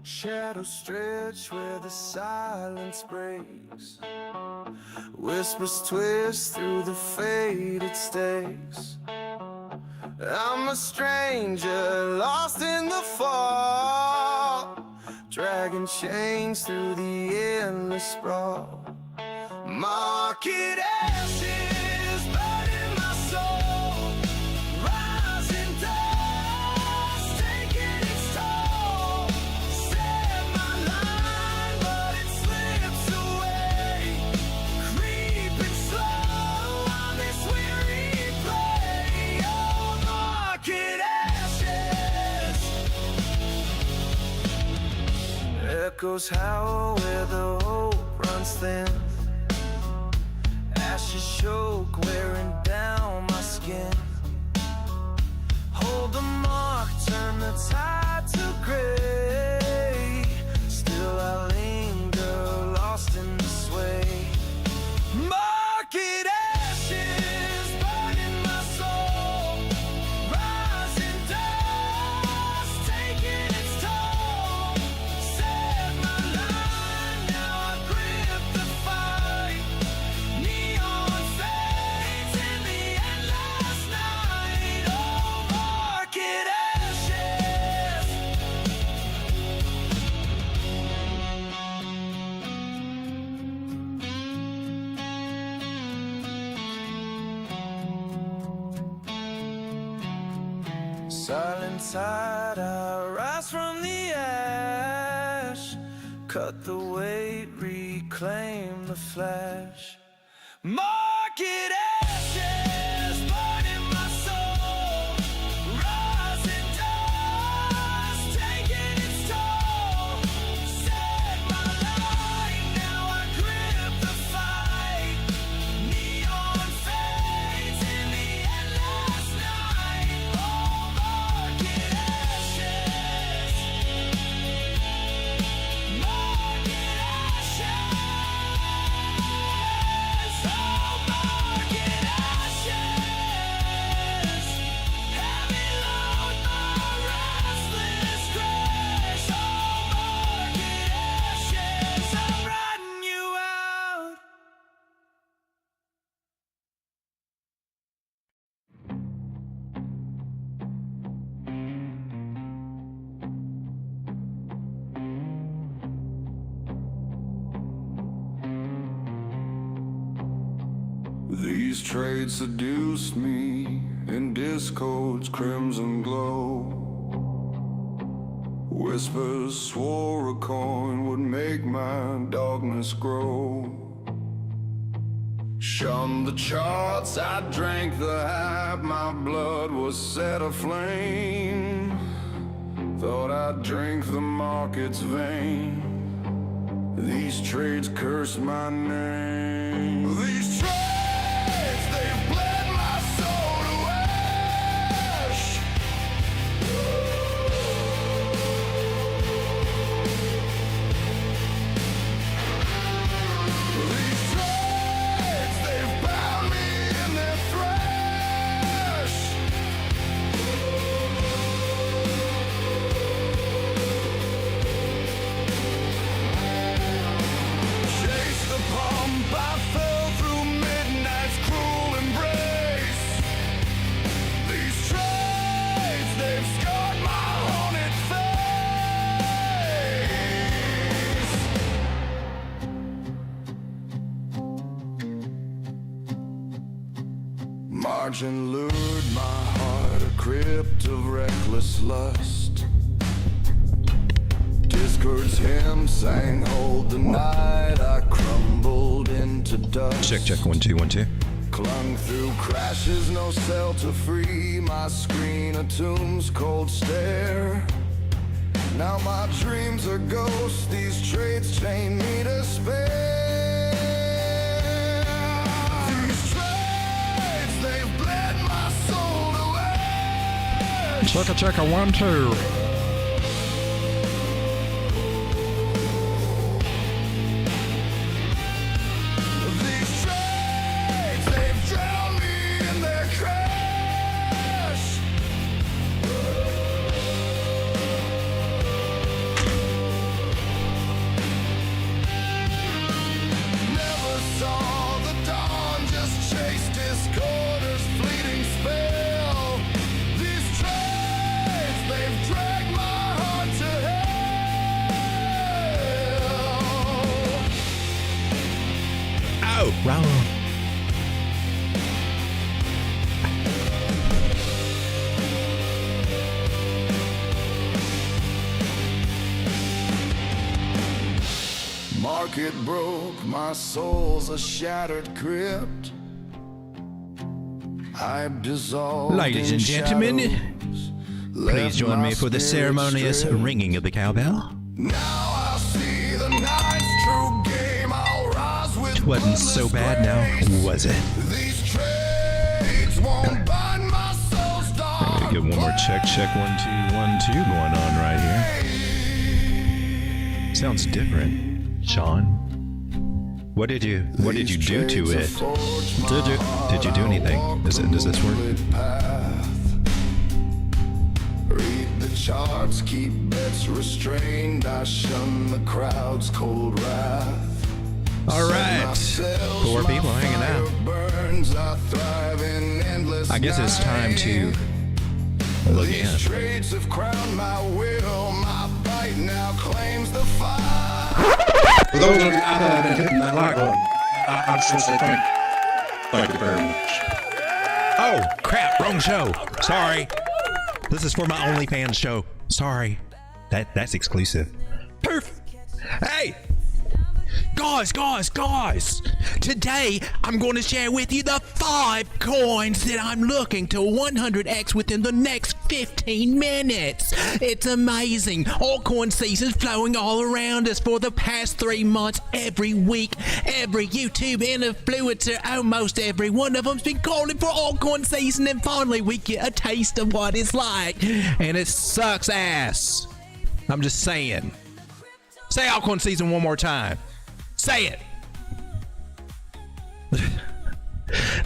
Shadows stretch where the silence breaks. Whispers twist through the faded stakes. I'm a stranger lost in the fall, dragging chains through the endless sprawl. Market ashes burning my soul, rising dust taking its toll. Set my line but it slips away, creeping slow on this weary play. Oh, market ashes. Echoes howl where the hope runs thin. Ashes choke, wearing down my skin. Hold the mark, turn the tide to gray. Still I linger, lost in the sway. Market ashes, burning my soul, rising dust, taking its toll. Set my line, now I grip the fight. Neon fades in the endless night. Oh, market ashes. Silent tide, I rise from the ash. Cut the weight, reclaim the flash. Market ashes, burning my soul, rising dust, taking its toll. Set my line, now I grip the fight. Neon fades in the endless night. Oh, market ashes. Market ashes. Oh, market ashes. Heavy load, my restless crash. Oh, market ashes. I'm riding you out. These trades seduced me in Discord's crimson glow. Whispers swore a coin would make my darkness grow. Shunned the charts, I drank the hype, my blood was set aflame. Thought I'd drink the market's vein. These trades cursed my name. These trades, they've bled my soul to ash. These trades, they've bound me in their thrash. Chase the pump, I fell through midnight's cruel embrace. These trades, they've scarred my haunted face. Margin lured my heart, a crypt of reckless lust. Discord's hymn sang, hold the night, I crumbled into dust. Check 1 2 1 2. Clung through crashes, no cell to free. My screen, a tomb's cold stare. Now my dreams are ghosts, these trades chain me to despair. These trades, they've bled my soul to ash. Check 1 2. These trades, they've drowned me in their crash. market broke, my soul's a shattered crypt. I've dissolved. Ladies and gentlemen, please join me for the ceremonious ringing of the cowbell. Now I see the night's true game. I'll rise with. It wasn't so bad now, was it? These trades won't bind my soul's dark. I'm gonna give one more check. 1, 2, 1, 2 going on right here. Sounds different, Sean. What did you do to it? Did you do anything? Does this work? Read the charts, keep bets restrained. I shun the crowd's cold wrath. All right, 4 people hanging out. Burns, I thrive in endless I guess it's time to look in. These trades have crowned my will. My bite now claims the fire. For those of you out there that have been hitting that like button, I just want to say thank you very much. Oh, crap, wrong show. Sorry. This is for my OnlyFans show. Sorry. That's exclusive. Poof. Hey! Guys! Today, I'm going to share with you the 5 coins that I'm looking to 100x within the next 15 minutes. It's amazing. Altcoin season's flowing all around us for the past 3 months. Every week, every YouTube influencer, almost every one of them's been calling for altcoin season, and finally we get a taste of what it's like. And it sucks ass. I'm just saying. Say altcoin season one more time. Say it.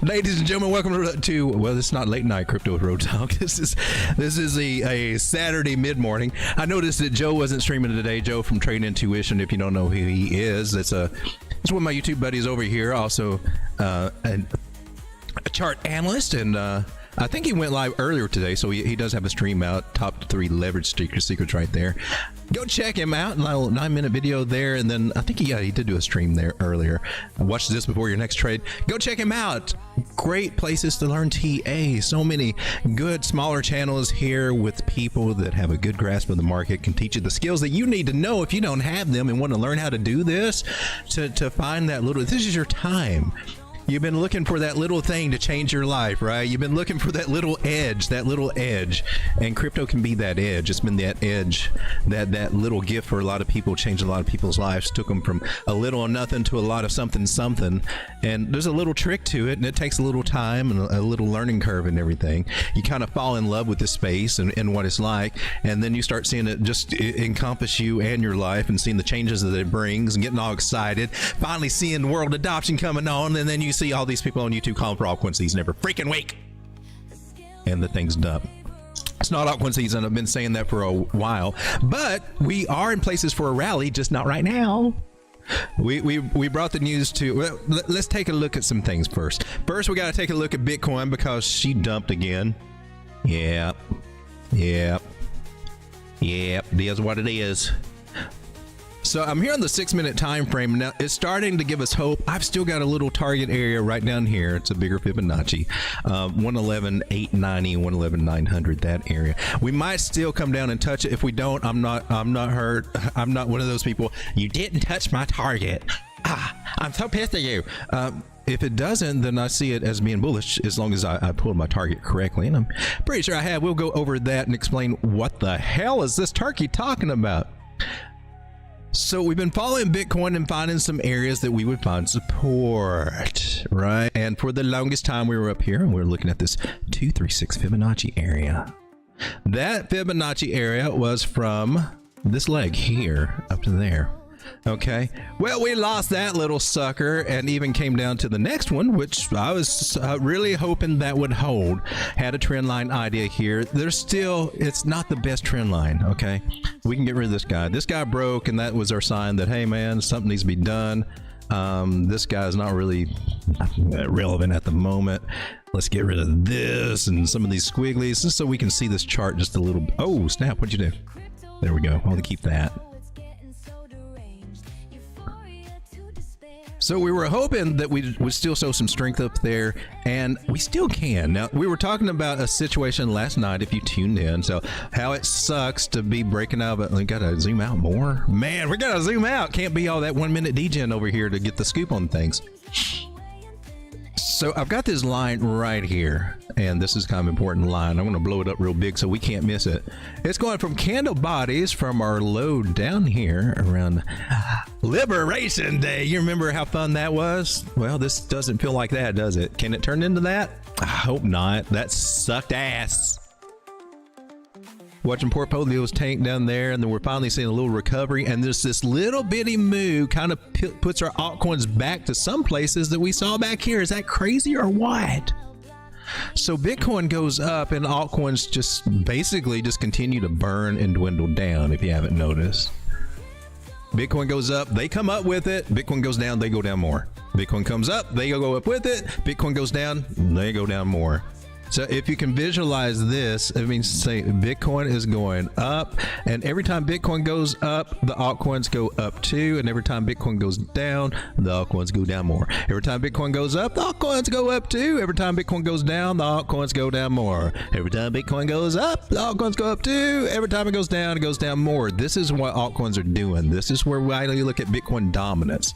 Ladies and gentlemen, welcome to well, this is not late night crypto with Road Talk. This is a Saturday mid morning. I noticed that Joe wasn't streaming today. Joe from Trade Intuition. If you don't know who he is, it's one of my YouTube buddies over here. Also, a chart analyst, and I think he went live earlier today, so he does have a stream out. Top 3 leverage secrets right there. Go check him out. A little 9-minute video there, and then I think he did do a stream there earlier. Watch this before your next trade. Go check him out. Great places to learn TA. So many good smaller channels here with people that have a good grasp of the market, can teach you the skills that you need to know if you don't have them and want to learn how to do this. To find that little. This is your time. You've been looking for that little thing to change your life, right? You've been looking for that little edge, and crypto can be that edge. It's been that edge, that little gift for a lot of people, changed a lot of people's lives, took them from a little or nothing to a lot of something. And there's a little trick to it, and it takes a little time and a little learning curve and everything. You kind of fall in love with the space and what it's like, and then you start seeing it just encompass you and your life, and seeing the changes that it brings, and getting all excited, finally seeing world adoption coming on, and then you see all these people on YouTube calling for altcoin season every freaking week, and the thing's dumb. It's not altcoin season. I've been saying that for a while, but we are in places for a rally, just not right now. We brought the news to. Well, let's take a look at some things first. First, we got to take a look at Bitcoin because she dumped again. Yep. It is what it is. So I'm here on the 6-minute time frame. Now it's starting to give us hope. I've still got a little target area right down here. It's a bigger Fibonacci, 111,890, 111,900, that area. We might still come down and touch it. If we don't, I'm not hurt. I'm not one of those people. You didn't touch my target. I'm so pissed at you. If it doesn't, then I see it as being bullish as long as I pulled my target correctly, and I'm pretty sure I have. We'll go over that and explain what the hell is this turkey talking about. So we've been following Bitcoin and finding some areas that we would find support, right? And for the longest time we were up here and we were looking at this 236 Fibonacci area. That Fibonacci area was from this leg here up to there. Okay, well, we lost that little sucker and even came down to the next one, which I was really hoping that would hold. Had a trend line idea here. There's still, it's not the best trend line. Okay, we can get rid of this guy. This guy broke, and that was our sign that, hey man, something needs to be done. This guy's not really relevant at the moment. Let's get rid of this and some of these squigglies just so we can see this chart just a little. Oh snap, what'd you do? There we go. I want to keep that. So we were hoping that we would still show some strength up there, and we still can. Now, we were talking about a situation last night, if you tuned in, so how it sucks to be breaking out, but we gotta zoom out more. Man, we gotta zoom out. Can't be all that 1 minute degen over here to get the scoop on things. So I've got this line right here, and this is kind of an important line. I'm going to blow it up real big so we can't miss it. It's going from candle bodies from our low down here around Liberation Day. You remember how fun that was? Well, this doesn't feel like that, does it? Can it turn into that? I hope not. That sucked ass. Watching portfolios tank down there, and then we're finally seeing a little recovery, and there's this little bitty move kind of puts our altcoins back to some places that we saw back here. Is that crazy or what? So Bitcoin goes up and altcoins just basically just continue to burn and dwindle down, if you haven't noticed. Bitcoin goes up, they come up with it. Bitcoin goes down, they go down more. Bitcoin comes up, they go up with it. Bitcoin goes down, they go down more. So if you can visualize this, it means say Bitcoin is going up, and every time Bitcoin goes up, the altcoins go up too, and every time Bitcoin goes down, the altcoins go down more. Every time Bitcoin goes up, the altcoins go up too. Every time Bitcoin goes down, the altcoins go down more. Every time Bitcoin goes up, the altcoins go up too. Every time it goes down more. This is what altcoins are doing. This is where we look at Bitcoin dominance,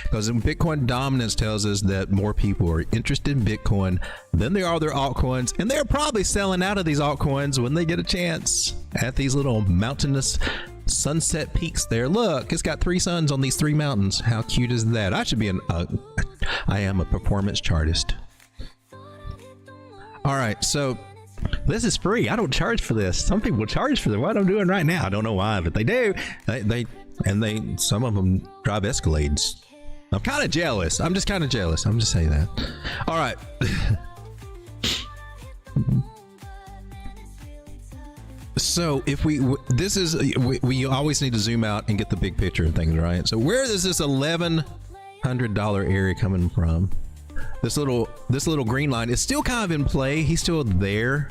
because Bitcoin dominance tells us that more people are interested in Bitcoin than they are their altcoins. And they're probably selling out of these altcoins when they get a chance at these little mountainous sunset peaks there. Look, it's got 3 suns on these 3 mountains. How cute is that? I should be I am a performance chartist. All right, so this is free. I don't charge for this. Some people charge for what I'm doing right now. I don't know why, but they do. Some of them drive Escalades. I'm kind of jealous. I'm just kind of jealous. I'm just saying that. All right. So if we always need to zoom out and get the big picture of things, right? So where is this $1,100 area coming from? This little green line is still kind of in play. He's still there.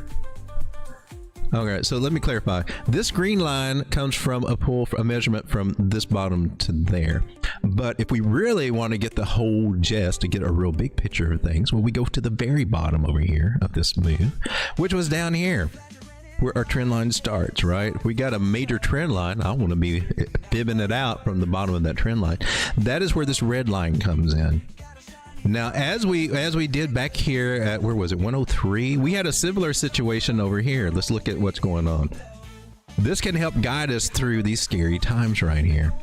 Okay, so let me clarify. This green line comes from a measurement from this bottom to there. But if we really want to get the whole gist, to get a real big picture of things, well, we go to the very bottom over here of this move, which was down here where our trend line starts, right? If we got a major trend line, I want to be fibbing it out from the bottom of that trend line. That is where this red line comes in. Now, as we did back here at, where was it, 103, we had a similar situation over here. Let's look at what's going on. This can help guide us through these scary times right here.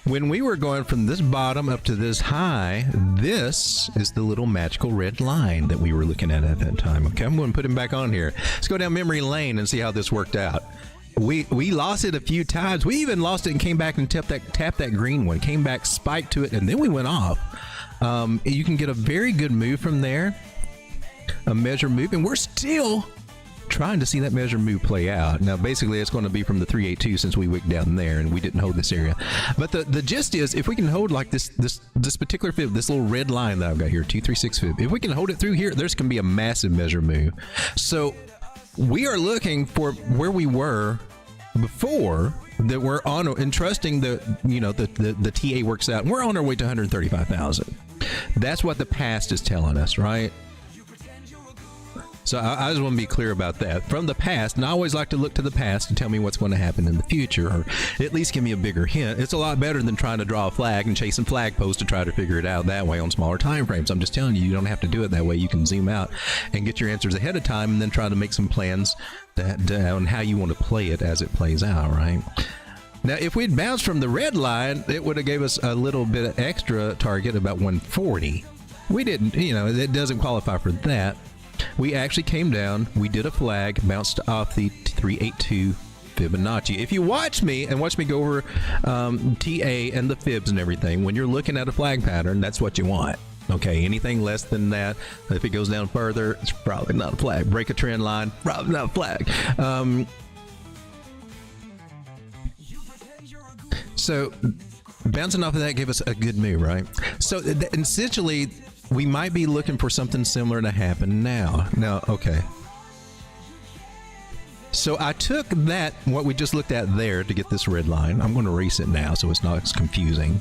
When we were going from this bottom up to this high, this is the little magical red line that we were looking at that time. Okay, I'm going to put him back on here. Let's go down memory lane and see how this worked out. We lost it a few times. We even lost it and came back and tapped that green one, came back, spiked to it, and then we went off. You can get a very good move from there, a measure move, and we're still trying to see that measure move play out. Now, basically, it's going to be from the 382 since we wicked down there and we didn't hold this area. But the gist is, if we can hold like this particular fib, this little red line that I've got here, 236 fib, if we can hold it through here, there's going to be a massive measure move. So we are looking for where we were before, that we're on and trusting the TA works out, and we're on our way to 135,000. That's what the past is telling us, right? So I just want to be clear about that. From the past, and I always like to look to the past and tell me what's going to happen in the future, or at least give me a bigger hint. It's a lot better than trying to draw a flag and chasing flag posts to try to figure it out that way on smaller time frames. I'm just telling you, you don't have to do it that way. You can zoom out and get your answers ahead of time, and then try to make some plans on how you want to play it as it plays out, right? Now, if we'd bounced from the red line, it would have gave us a little bit of extra target, about 140. We didn't, it doesn't qualify for that. We actually came down, we did a flag, bounced off the 382 Fibonacci. If you watch me go over TA and the fibs and everything, when you're looking at a flag pattern, that's what you want. Okay, anything less than that, if it goes down further, it's probably not a flag. Break a trend line, probably not a flag. So bouncing off of that gave us a good move, right? So essentially, we might be looking for something similar to happen now. Okay. So I took that, what we just looked at there, to get this red line. I'm going to erase it now so it's not as confusing.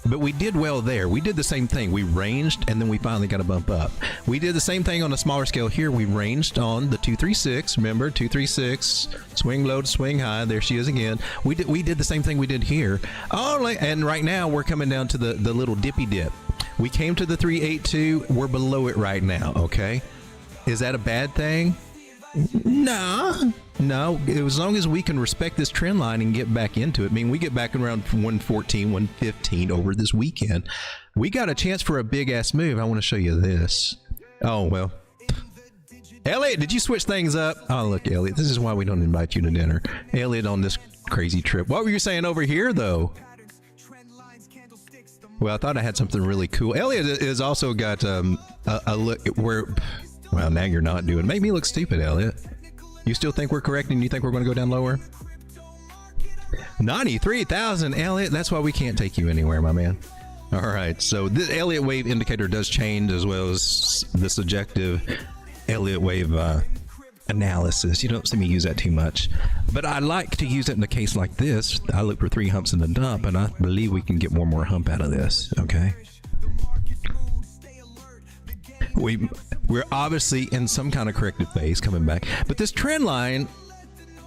But we did well there. We did the same thing. We ranged, and then we finally got a bump up. We did the same thing on a smaller scale here. We ranged on the 236. Remember, 236, swing low to swing high. There she is again. We did the same thing we did here. And right now we're coming down to the little dippy dip. We came to the 382. We're below it right now. Okay, is that a bad thing? No, as long as we can respect this trend line and get back into it. I mean, we get back around 114, 115 over this weekend. We got a chance for a big ass move. I want to show you this. Oh, well. Elliot, did you switch things up? Oh, look, Elliot, this is why we don't invite you to dinner. Elliot on this crazy trip. What were you saying over here, though? Well, I thought I had something really cool. Elliot has also got a look where... Well, now you're not doing it. Make me look stupid, Elliot. You still think we're correct and you think we're going to go down lower? 93,000, Elliot. That's why we can't take you anywhere, my man. All right. So this Elliott wave indicator does change, as well as the subjective Elliott wave analysis. You don't see me use that too much, but I like to use it in a case like this. I look for 3 humps in the dump, and I believe we can get one more hump out of this. Okay. We're obviously in some kind of corrective phase coming back, but this trend line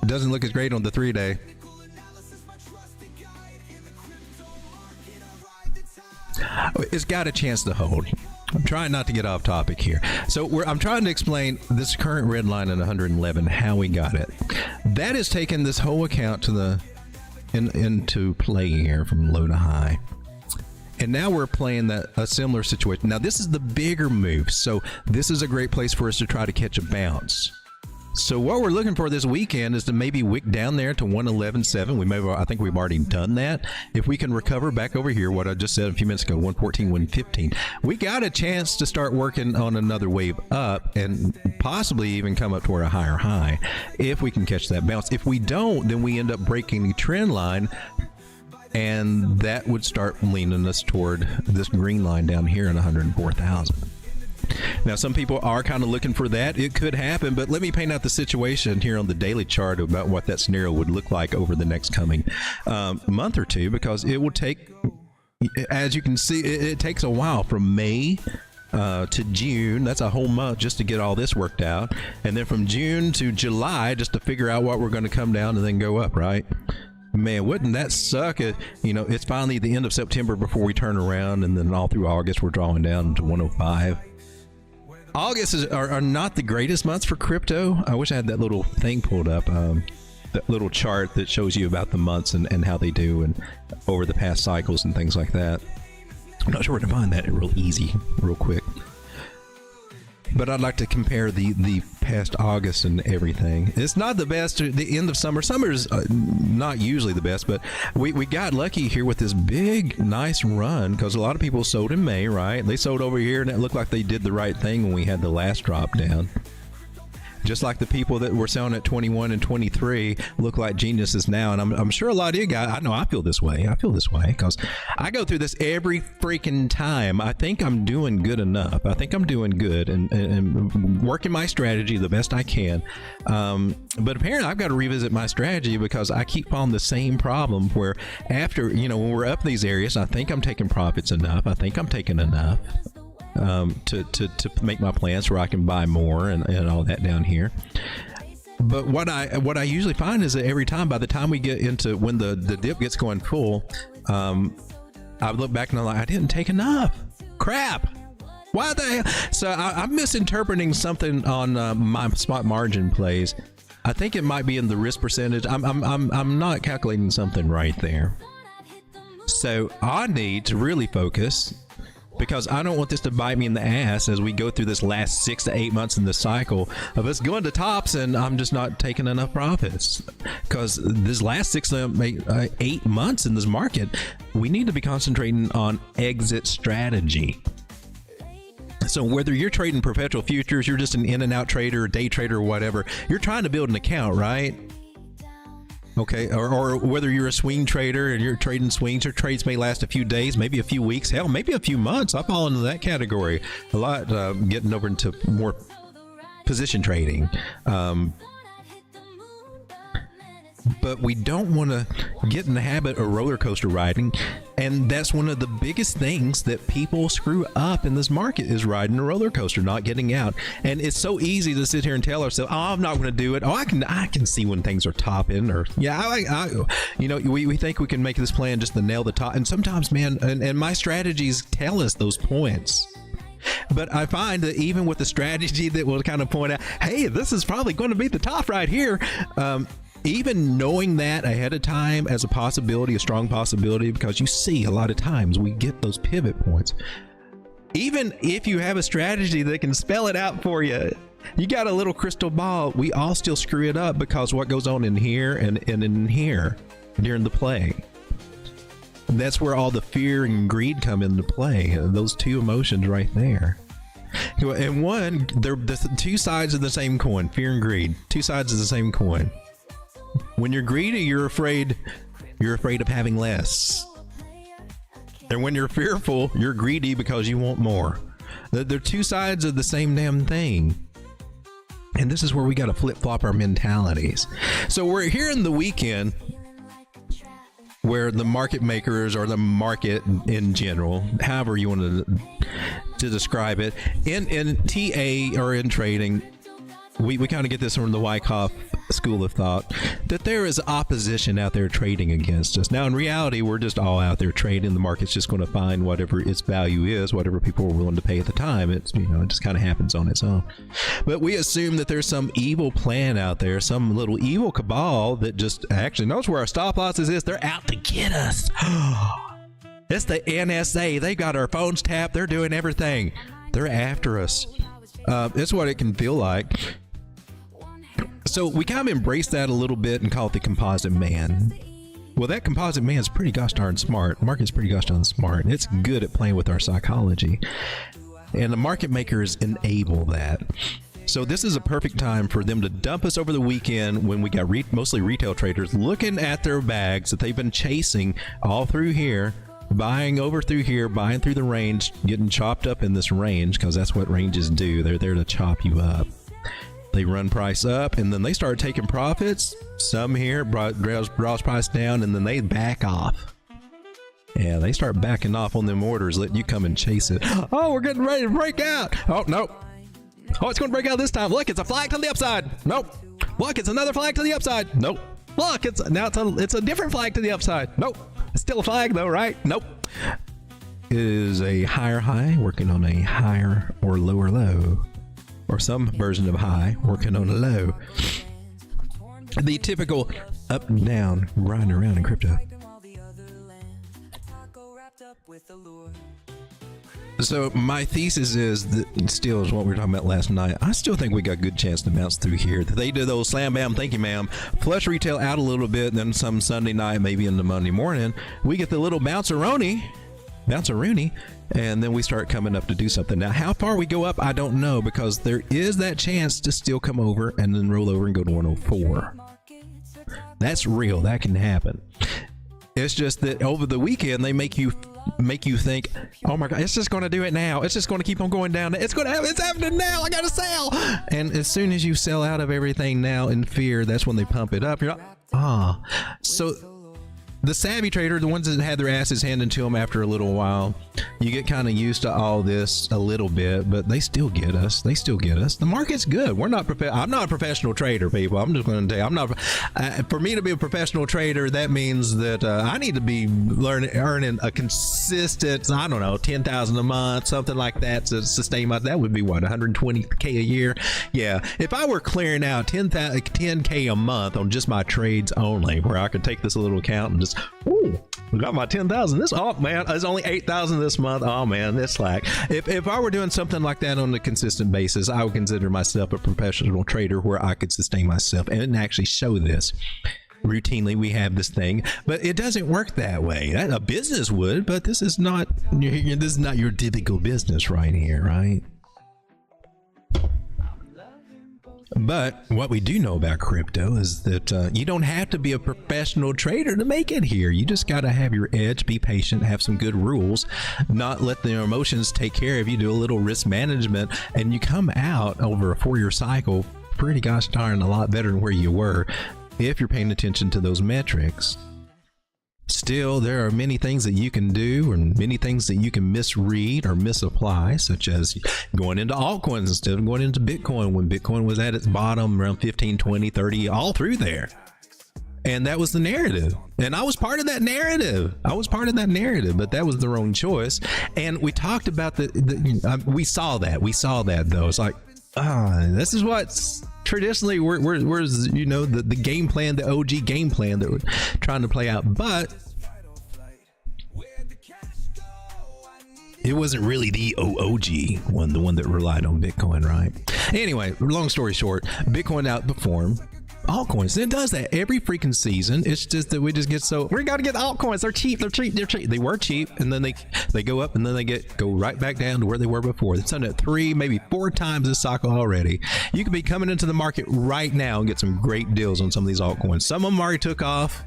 doesn't look as great on the 3-day. It's got a chance to hold. I'm trying not to get off topic here. So I'm trying to explain this current red line at 111, how we got it. That has taken this whole account to into play here from low to high. And now we're playing a similar situation. Now this is the bigger move, so this is a great place for us to try to catch a bounce. So what we're looking for this weekend is to maybe wick down there to 111.7. I think we've already done that. If we can recover back over here, what I just said a few minutes ago, 114, 115, we got a chance to start working on another wave up and possibly even come up toward a higher high if we can catch that bounce. If we don't, then we end up breaking the trend line, and that would start leaning us toward this green line down here in 104,000. Now, some people are kind of looking for that. It could happen, but let me paint out the situation here on the daily chart about what that scenario would look like over the next coming month or two, because it will take, as you can see, it takes a while from May to June. That's a whole month just to get all this worked out, and then from June to July just to figure out what we're going to come down and then go up, right? Man, wouldn't that suck? It's finally the end of September before we turn around, and then all through August we're drawing down to 105. August are not the greatest months for crypto. I wish I had that little thing pulled up, that little chart that shows you about the months and how they do and over the past cycles and things like that. I'm not sure where to find that real easy, real quick. But I'd like to compare the past August and everything. It's not the best. The end of summer. Summer's not usually the best, but we got lucky here with this big, nice run, because a lot of people sold in May, right? They sold over here, and it looked like they did the right thing when we had the last drop down. Just like the people that were selling at 21 and 23 look like geniuses now. And I'm sure a lot of you guys, I know I feel this way. I feel this way because I go through this every freaking time. I think I'm doing good enough. I think I'm doing good and working my strategy the best I can. But apparently I've to revisit my strategy because I keep falling the same problem where after, when we're up these areas, I think I'm taking profits enough. I think I'm taking enough. To make my plans where I can buy more and all that down here. But what I usually find is that every time, by the time we get into when the dip gets going full, I look back and I'm like, I didn't take enough. Crap. Why the hell? So I'm misinterpreting something on my spot margin plays. I think it might be in the risk percentage. I'm not calculating something right there. So I need to really focus, because I don't want this to bite me in the ass as we go through this last 6 to 8 months in the cycle of us going to tops and I'm just not taking enough profits. Because this last 6 to 8 months in this market, we need to be concentrating on exit strategy. So whether you're trading perpetual futures, you're just an in and out trader, day trader, or whatever, you're trying to build an account, right? Okay, or whether you're a swing trader and you're trading swings, your trades may last a few days, maybe a few weeks, hell, maybe a few months. I fall into that category a lot, getting over into more position trading. but we don't want to get in the habit of roller coaster riding. And that's one of the biggest things that people screw up in this market is riding a roller coaster, not getting out. And it's so easy to sit here and tell ourselves, oh, I'm not going to do it. Oh, I can see when things are topping, or we think we can make this plan just to nail the top. And sometimes, man, and my strategies tell us those points. But I find that even with the strategy that will kind of point out, hey, this is probably going to be the top right here. Even knowing that ahead of time as a possibility, a strong possibility, because you see a lot of times we get those pivot points. Even if you have a strategy that can spell it out for you, you got a little crystal ball, we all still screw it up because what goes on in here and in here during the play. That's where all the fear and greed come into play. Those two emotions right there. And one, they're the two sides of the same coin, fear and greed. Two sides of the same coin. When you're greedy, you're afraid of having less. And when you're fearful, you're greedy because you want more. They're two sides of the same damn thing. And this is where we got to flip-flop our mentalities. So we're here in the weekend where the market makers, or the market in general, however you want to describe it, in TA or in trading, we kind of get this from the Wyckoff school of thought, that there is opposition out there trading against us. Now, in reality, we're just all out there trading. The market's just going to find whatever its value is, whatever people are willing to pay at the time. It's, it just kind of happens on its own. But we assume that there's some evil plan out there, some little evil cabal that just actually knows where our stop losses is. They're out to get us. It's the NSA. They got our phones tapped. They're doing everything. They're after us. It's what it can feel like. So we kind of embrace that a little bit and call it the composite man. Well, that composite man is pretty gosh darn smart. Market's pretty gosh darn smart. It's good at playing with our psychology. And the market makers enable that. So this is a perfect time for them to dump us over the weekend when we got mostly retail traders looking at their bags that they've been chasing all through here, buying over through here, buying through the range, getting chopped up in this range, because that's what ranges do. They're there to chop you up. They run price up, and then they start taking profits. Some here draws price down, and then they back off. Yeah, they start backing off on them orders, letting you come and chase it. Oh, we're getting ready to break out. Oh, no. Oh, it's going to break out this time. Look, it's a flag to the upside. Nope. Look, it's another flag to the upside. Nope. Look, it's a different flag to the upside. Nope. It's still a flag, though, right? Nope. It is a higher high working on a higher or lower low. Or some version of high working on a low. The typical up and down grind around in crypto. So my thesis is that, still is what we were talking about last night, I still think we got a good chance to bounce through here. They do those slam bam, thank you ma'am, flush retail out a little bit, then some Sunday night, maybe into Monday morning, we get the little bounce-a-rooney, and then we start coming up to do something. Now, how far we go up, I don't know, because there is that chance to still come over and then roll over and go to 104. That's real. That can happen. It's just that over the weekend, they make you think, oh my God, it's just going to do it now. It's just going to keep on going down. It's happening now. I got to sell. And as soon as you sell out of everything now in fear, that's when they pump it up. You're like, So the savvy trader, the ones that had their asses handed to them after a little while, you get kind of used to all this a little bit, but they still get us. The market's good. I'm not a professional trader, people. I'm just going to tell you, for me to be a professional trader, that means that I need to be earning a consistent, I don't know, 10,000 a month, something like that to sustain that would be what, 120K a year? Yeah. If I were clearing out 10K a month on just my trades only, where I could take this little account and just, ooh, I got my 10,000. Oh man, it's only 8,000 this month. Oh man, that's slack. If I were doing something like that on a consistent basis, I would consider myself a professional trader where I could sustain myself and actually show this. Routinely, we have this thing, but it doesn't work that way. A business would, but this is not your typical business right here, right? But what we do know about crypto is that you don't have to be a professional trader to make it here. You just got to have your edge, be patient, have some good rules, not let the emotions take care of you, do a little risk management, and you come out over a 4-year cycle pretty gosh darn a lot better than where you were. if you're paying attention to those metrics. Still, there are many things that you can do and many things that you can misread or misapply, such as going into altcoins instead of going into Bitcoin when Bitcoin was at its bottom around 15, 20, 30, all through there. And that was the narrative. And I was part of that narrative. But that was the wrong choice. And we talked about we saw that though. It's like, this is what's traditionally where's the game plan, the OG game plan that we're trying to play out, but it wasn't really the OG one, the one that relied on Bitcoin, right? Anyway, long story short, Bitcoin outperformed altcoins. And it does that every freaking season. It's just that we just get we gotta get altcoins. They're cheap. They were cheap, and then they go up, and then they go right back down to where they were before. It's done it 3, maybe 4 times this cycle already. You could be coming into the market right now and get some great deals on some of these altcoins. Some of them already took off,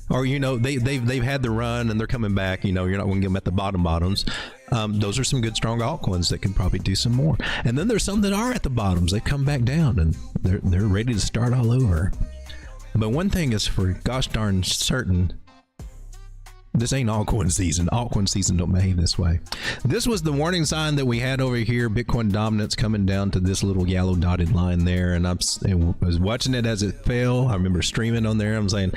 or they've had the run and they're coming back. You're not going to get them at the bottoms. Those are some good strong altcoins that can probably do some more. And then there's some that are at the bottoms. They come back down and they're ready to start all over. But one thing is for gosh darn certain, this ain't altcoin season. Altcoin season don't behave this way. This was the warning sign that we had over here. Bitcoin dominance coming down to this little yellow dotted line there. And I was watching it as it fell. I remember streaming on there. I'm saying,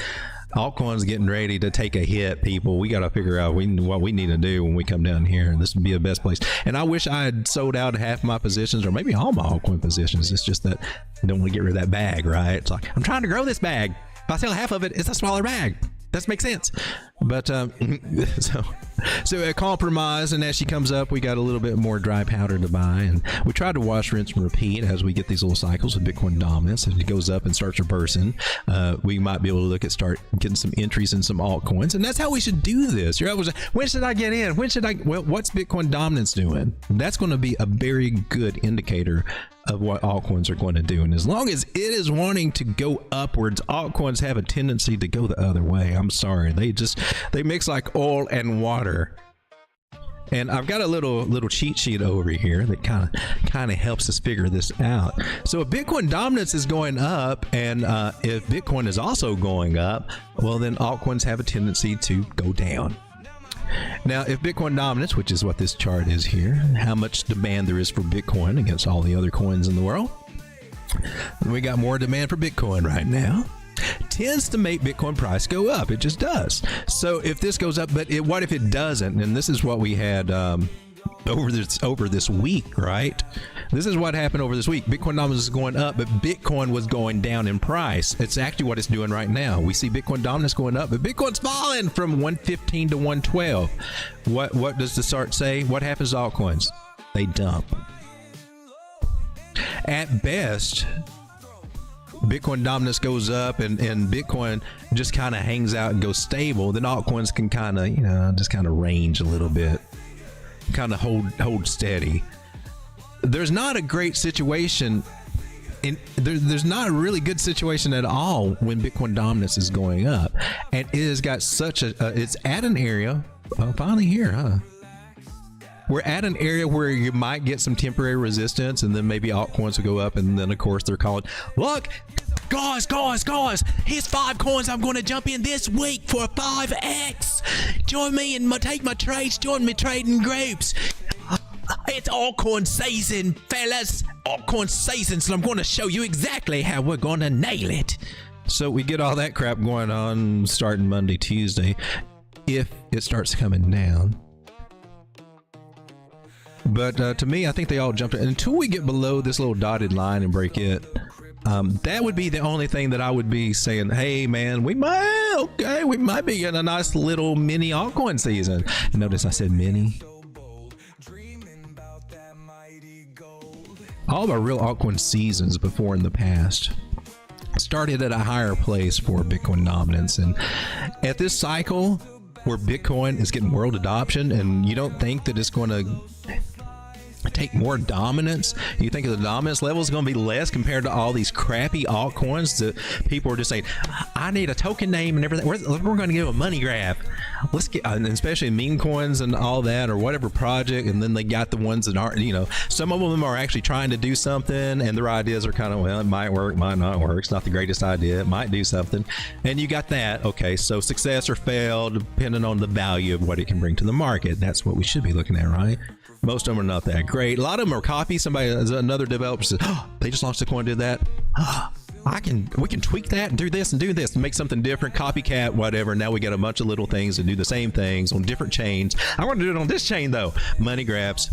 altcoin's getting ready to take a hit, people. We got to figure out what we need to do when we come down here. This would be the best place. And I wish I had sold out half my positions, or maybe all my altcoin positions. It's just that I don't want to get rid of that bag, right? It's like, I'm trying to grow this bag. If I sell half of it, it's a smaller bag. That makes sense. But so a compromise, and as she comes up, we got a little bit more dry powder to buy, and we try to wash, rinse, and repeat as we get these little cycles of Bitcoin dominance. As it goes up and starts reversing, we might be able to start getting some entries in some altcoins, and that's how we should do this. You're always like, when should I get in? Well, what's Bitcoin dominance doing? That's going to be a very good indicator of what altcoins are going to do. And as long as it is wanting to go upwards, altcoins have a tendency to go the other way. I'm sorry, they mix like oil and water. And I've got a little cheat sheet over here that kind of helps us figure this out. So if Bitcoin dominance is going up, and if Bitcoin is also going up, well, then altcoins have a tendency to go down. Now, if Bitcoin dominance, which is what this chart is here, how much demand there is for Bitcoin against all the other coins in the world, we got more demand for Bitcoin right now, tends to make Bitcoin price go up. It just does. So if this goes up, but what if it doesn't? And this is what we had over this week, right? This is what happened over this week. Bitcoin dominance is going up, but Bitcoin was going down in price. It's actually what it's doing right now. We see Bitcoin dominance going up, but Bitcoin's falling from 115 to 112. What does the chart say? What happens to altcoins? They dump. At best, Bitcoin dominance goes up and Bitcoin just kind of hangs out and goes stable. Then altcoins can kind of, just kind of range a little bit, kind of hold steady. There's not a great situation, and there's not a really good situation at all when Bitcoin dominance is going up, and it has got such it's at an area. Finally here, huh? We're at an area where you might get some temporary resistance, and then maybe altcoins will go up, and then of course they're calling, look, guys, here's 5 coins I'm going to jump in this week for a 5x. Join me and take my trades. Join me trading groups. It's altcoin season, fellas. Altcoin season, so I'm going to show you exactly how we're going to nail it. So we get all that crap going on starting Monday, Tuesday, if it starts coming down. But to me, I think they all jumped in. Until we get below this little dotted line and break it, that would be the only thing that I would be saying, hey man, we might be getting a nice little mini altcoin season. Notice I said mini. All of our real altcoin seasons before in the past started at a higher place for Bitcoin dominance, and at this cycle where Bitcoin is getting world adoption, and you don't think that it's going to take more dominance? You think the dominance level is going to be less compared to all these crappy altcoins that people are just saying, I need a token name and everything. We're going to give a money grab. Let's get, and especially meme coins and all that, or whatever project. And then they got the ones that aren't, you know, some of them are actually trying to do something, and their ideas are kind of, well, it might work, might not work. It's not the greatest idea. It might do something. And you got that. Okay, so success or fail, depending on the value of what it can bring to the market. That's what we should be looking at, right? Most of them are not that great. A lot of them are copies. Another developer says, oh, they just launched a coin, did that. We can tweak that and do this and make something different, copycat, whatever. Now we got a bunch of little things that do the same things on different chains. I want to do it on this chain though. Money grabs,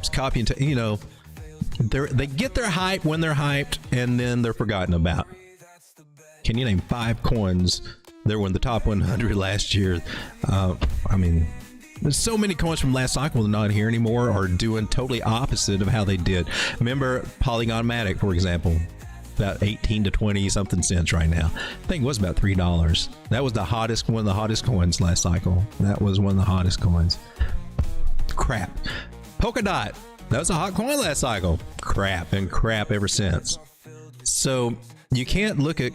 copy and you know, they get their hype when they're hyped, and then they're forgotten about. Can you name 5 coins that were in the top 100 last year? I mean, there's so many coins from last cycle that are not here anymore, or doing totally opposite of how they did. Remember Polygonmatic, for example, about 18 to 20 something cents right now. I think it was about $3. That was one of the hottest coins last cycle. That was one of the hottest coins. Crap. Polkadot, that was a hot coin last cycle. Crap, and crap ever since. So you can't look at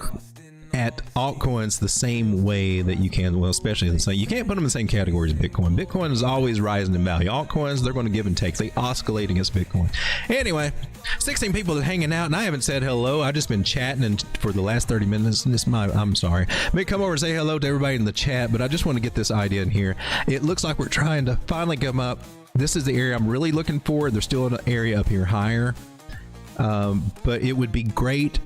altcoins the same way that you can, well, especially the same. You can't put them in the same category as Bitcoin. Bitcoin is always rising in value. Altcoins, they're going to give and take. They oscillate against Bitcoin. Anyway, 16 people are hanging out, and I haven't said hello. I've just been chatting for the last 30 minutes. I'm sorry. May come over and say hello to everybody in the chat, but I just want to get this idea in here. It looks like we're trying to finally come up. This is the area I'm really looking for. There's still an area up here higher, but it would be great.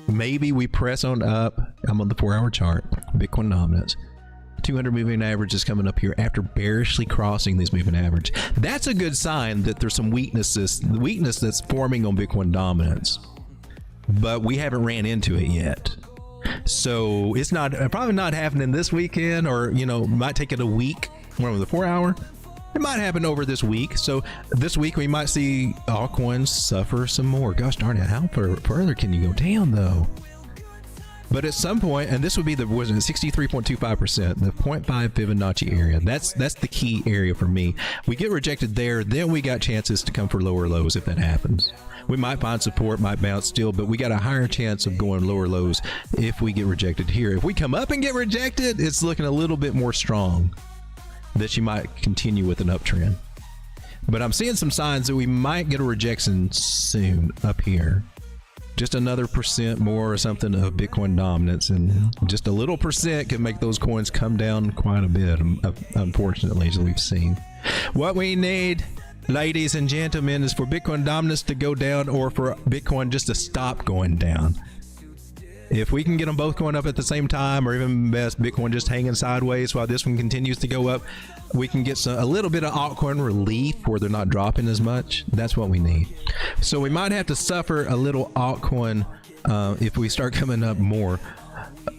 Maybe we press on up. I'm on the 4-hour chart. Bitcoin dominance. 200 moving average is coming up here after bearishly crossing these moving average. That's a good sign that there's some weaknesses, the weakness that's forming on Bitcoin dominance, but we haven't ran into it yet. So it's probably not happening this weekend, or, you know, might take it a week. One with the 4-hour. It might happen over this week. So this week we might see altcoins suffer some more. Gosh darn it, how further can you go down though? But at some point, and this would be the 63.25%, the 0.5 Fibonacci area. That's the key area for me. We get rejected there, then we got chances to come for lower lows if that happens. We might find support, might bounce still, but we got a higher chance of going lower lows if we get rejected here. If we come up and get rejected, it's looking a little bit more strong that you might continue with an uptrend. But I'm seeing some signs that we might get a rejection soon up here. Just another % more or something of Bitcoin dominance, and just a little % can make those coins come down quite a bit, unfortunately, as we've seen. What we need, ladies and gentlemen, is for Bitcoin dominance to go down, or for Bitcoin just to stop going down. If we can get them both going up at the same time, or even best, Bitcoin just hanging sideways while this one continues to go up, we can get a little bit of altcoin relief where they're not dropping as much. That's what we need. So we might have to suffer a little altcoin if we start coming up more,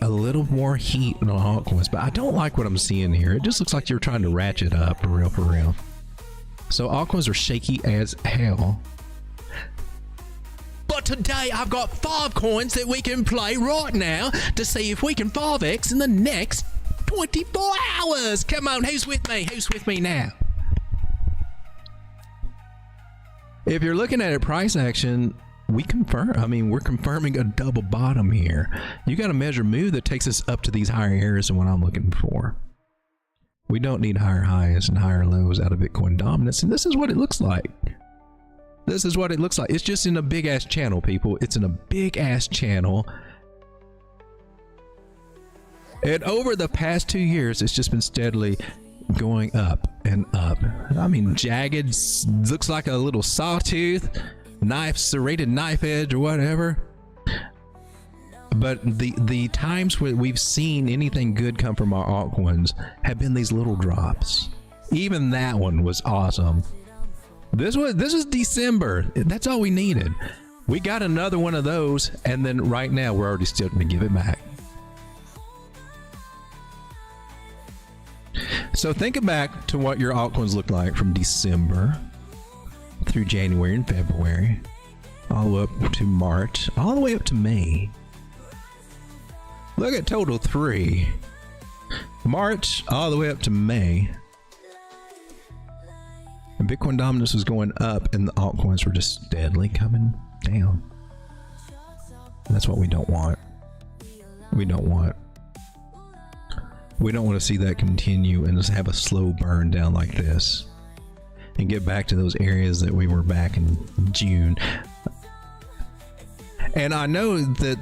a little more heat on altcoins. But I don't like what I'm seeing here. It just looks like you're trying to ratchet up for real. So altcoins are shaky as hell. But today I've got 5 coins that we can play right now to see if we can 5x in the next 24 hours. Come on, who's with me? Who's with me now? If you're looking at a price action, we're confirming a double bottom here. You got to measure move that takes us up to these higher areas than what I'm looking for. We don't need higher highs and higher lows out of Bitcoin dominance, and this is what it looks like. This is what it looks like. It's just in a big ass channel, people. It's in a big ass channel. And over the past 2 years, it's just been steadily going up and up. I mean, jagged, looks like a little sawtooth, serrated knife edge or whatever. But the times where we've seen anything good come from our altcoins have been these little drops. Even that one was awesome. This was December. That's all we needed. We got another one of those, and then right now we're already starting to give it back. So think back to what your altcoins look like from December through January and February, all the way up to March, all the way up to May. Look at total 3. March all the way up to May. Bitcoin dominance was going up and the altcoins were just steadily coming down. That's what we don't want. We don't want to see that continue and just have a slow burn down like this and get back to those areas that we were back in June. And I know that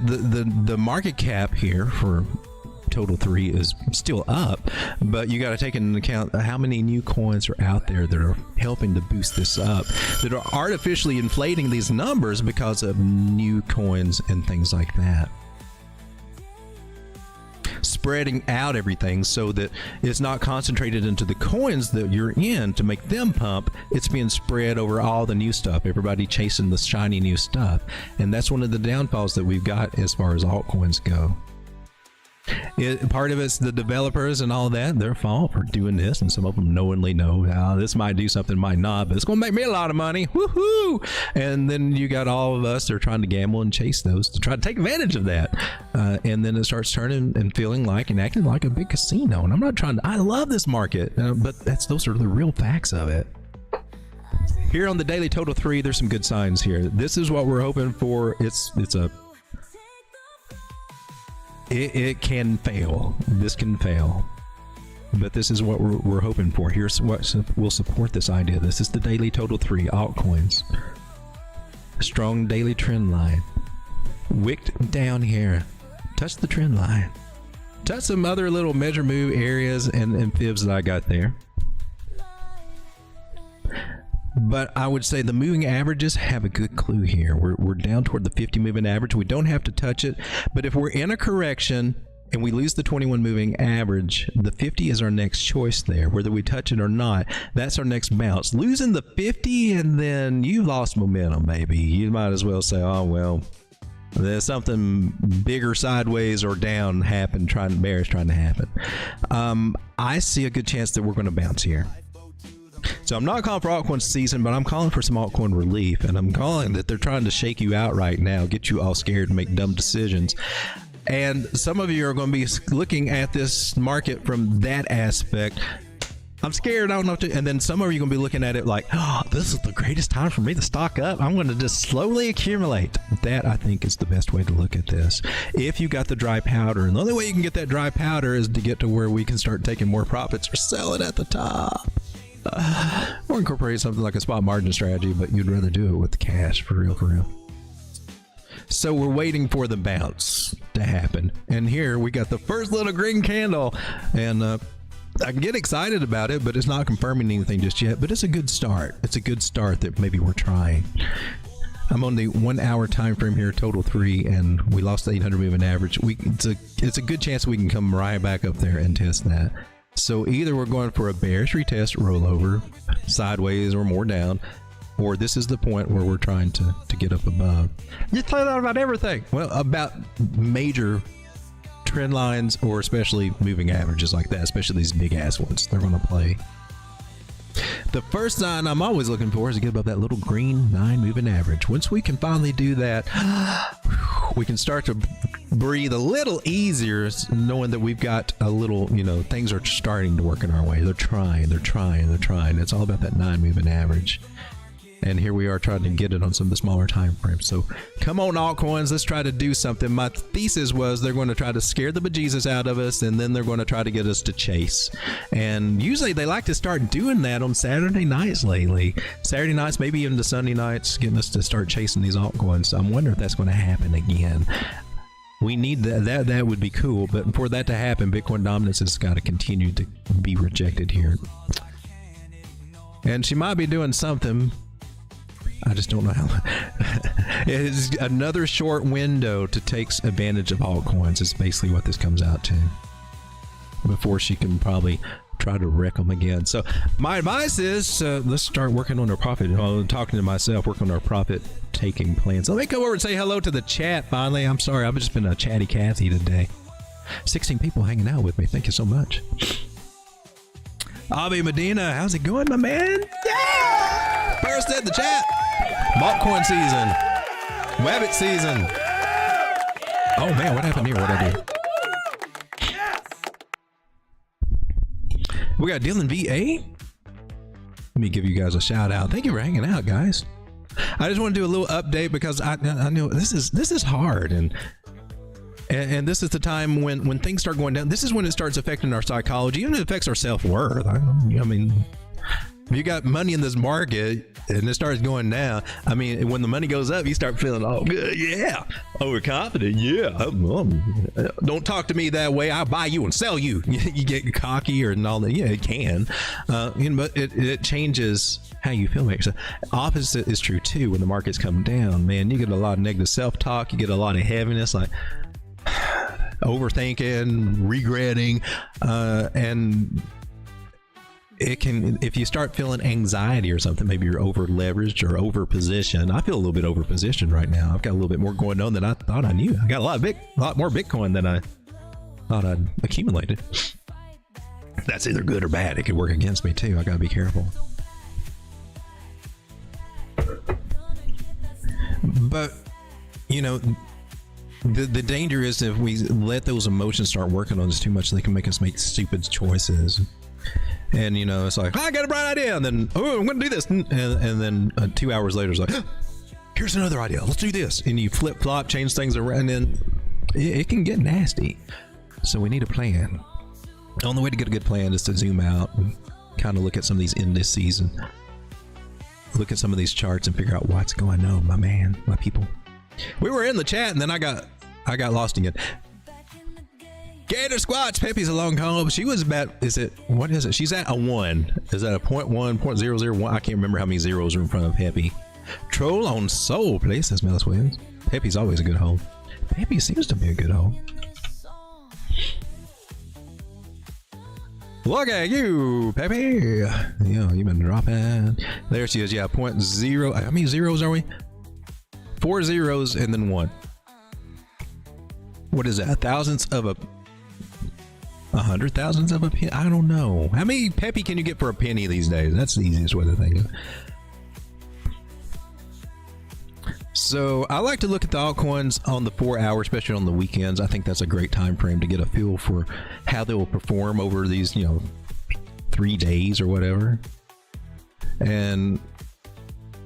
the market cap here for Total 3 is still up, but you got to take into account how many new coins are out there that are helping to boost this up, that are artificially inflating these numbers because of new coins and things like that. Spreading out everything so that it's not concentrated into the coins that you're in to make them pump. It's being spread over all the new stuff, everybody chasing the shiny new stuff. And that's one of the downfalls that we've got as far as altcoins go. Part of it's the developers and all that, their fault for doing this, and some of them knowingly know this might do something, might not, but it's gonna make me a lot of money. Woohoo! And then you got all of us that are trying to gamble and chase those to try to take advantage of that, and then it starts turning and feeling like and acting like a big casino. And I'm not trying to, I love this market, but those are the real facts of it. Here on the daily Total 3, there's some good signs here. This is what we're hoping for. It can fail. This can fail, but this is what we're hoping for. Here's what will support this idea. This is the daily Total 3 altcoins. Strong daily trend line. Wicked down here. Touch the trend line. Touch some other little measure move areas and fibs that I got there. But I would say the moving averages have a good clue here. We're down toward the 50 moving average. We don't have to touch it, but if we're in a correction and we lose the 21 moving average, the 50 is our next choice there. Whether we touch it or not, that's our next bounce. Losing the 50 and then you lost momentum, maybe. You might as well say, oh, well, there's something bigger sideways or down bearish trying to happen. I see a good chance that we're going to bounce here. So I'm not calling for altcoin season, but I'm calling for some altcoin relief, and I'm calling that they're trying to shake you out right now, get you all scared and make dumb decisions. And some of you are going to be looking at this market from that aspect. I'm scared, I don't know what to, and then some of you are going to be looking at it like, oh, this is the greatest time for me to stock up. I'm going to just slowly accumulate. That, I think, is the best way to look at this. If you got the dry powder, and the only way you can get that dry powder is to get to where we can start taking more profits or sell it at the top. Or incorporate something like a spot margin strategy, but you'd rather do it with the cash, for real. So we're waiting for the bounce to happen, and here we got the first little green candle, and I can get excited about it, but it's not confirming anything just yet. But it's a good start. It's a good start that maybe we're trying. I'm on the 1 hour time frame here, Total 3, and we lost the 800 moving average. It's a good chance we can come right back up there and test that. So either we're going for a bearish retest rollover, sideways or more down, or this is the point where we're trying to get up above. You say that about everything. Well, about major trend lines, or especially moving averages like that, especially these big ass ones, they're going to play. The first sign I'm always looking for is to get above that little green 9 moving average. Once we can finally do that, we can start to breathe a little easier, knowing that we've got a little, things are starting to work in our way. They're trying. It's all about that 9 moving average. And here we are trying to get it on some of the smaller time frames. So come on, altcoins, let's try to do something. My thesis was they're going to try to scare the bejesus out of us, and then they're going to try to get us to chase. And usually they like to start doing that on Saturday nights lately. Saturday nights, maybe even the Sunday nights, getting us to start chasing these altcoins. So I'm wondering if that's going to happen again. We need that. That would be cool. But for that to happen, Bitcoin dominance has got to continue to be rejected here. And she might be doing something. I just don't know how. It is another short window to take advantage of altcoins. It's basically what this comes out to, before she can probably try to wreck them again. So my advice is let's start working on our profit. I'm talking to myself, working on our profit taking plans. Let me come over and say hello to the chat finally. I'm sorry, I've just been a chatty Cathy today. 16 people hanging out with me. Thank you so much. Avi Medina, how's it going, my man? Yeah! First in the chat. Altcoin season. Wabbit season. Oh man, what happened here? What'd I do? We got Dylan VA. Let me give you guys a shout out. Thank you for hanging out, guys. I just want to do a little update because I know this is hard, and this is the time when things start going down. This is when it starts affecting our psychology, even if it affects our self-worth. I mean, if you got money in this market and it starts going down, I mean, when the money goes up, you start feeling, oh, good, yeah, overconfident, yeah. Don't talk to me that way. I'll buy you and sell you. You get cocky or all that. Yeah, it can, but it changes how you feel about yourself. Opposite is true too. When the markets come down, man, you get a lot of negative self-talk. You get a lot of heaviness, like overthinking, regretting, and it can, if you start feeling anxiety or something, maybe you're over leveraged or over positioned. I feel a little bit over positioned right now. I've got a little bit more going on than I thought I knew. I got a lot more Bitcoin than I thought I'd accumulated. That's either good or bad. It could work against me too. I gotta be careful. But you know, the danger is if we let those emotions start working on us too much, they can make us make stupid choices. And you know, it's like, I got a bright idea, and then, oh, I'm gonna do this, and then 2 hours later, it's like, here's another idea, let's do this, and you flip flop, change things around, and it can get nasty. So we need a plan. The only way to get a good plan is to zoom out and kind of look at some of these indices and look at some of these charts and figure out what's going on, my people. We were in the chat, and then I got lost again. Gator Squatch, Pepe's a long call. She was about, what is it? She's at a 1. Is that a 0.1, 0.001? I can't remember how many zeros are in front of Pepe. Troll on Soul, please, says Melis Williams. Pepe's always a good hold. Pepe seems to be a good hold. Look at you, Pepe. Yeah, you've been dropping. There she is. Yeah, 0.0. How many zeros are we? 4 zeros and then 1. What is that? Thousandths of a 100 thousandths of a penny? I don't know. How many Pepe can you get for a penny these days? That's the easiest way to think of it. So I like to look at the altcoins on the 4 hour, especially on the weekends. I think that's a great time frame to get a feel for how they will perform over these, 3 days or whatever. And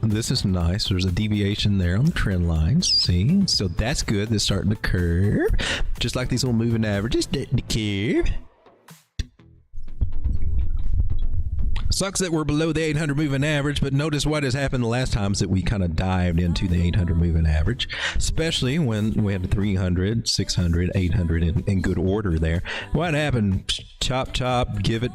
this is nice. There's a deviation there on the trend lines. See? So that's good. They're starting to curve. Just like these little moving averages. The curve. Sucks that we're below the 800 moving average, but notice what has happened the last times that we kind of dived into the 800 moving average, especially when we had 300, 600, 800 in good order there. What happened? Chop, chop, give and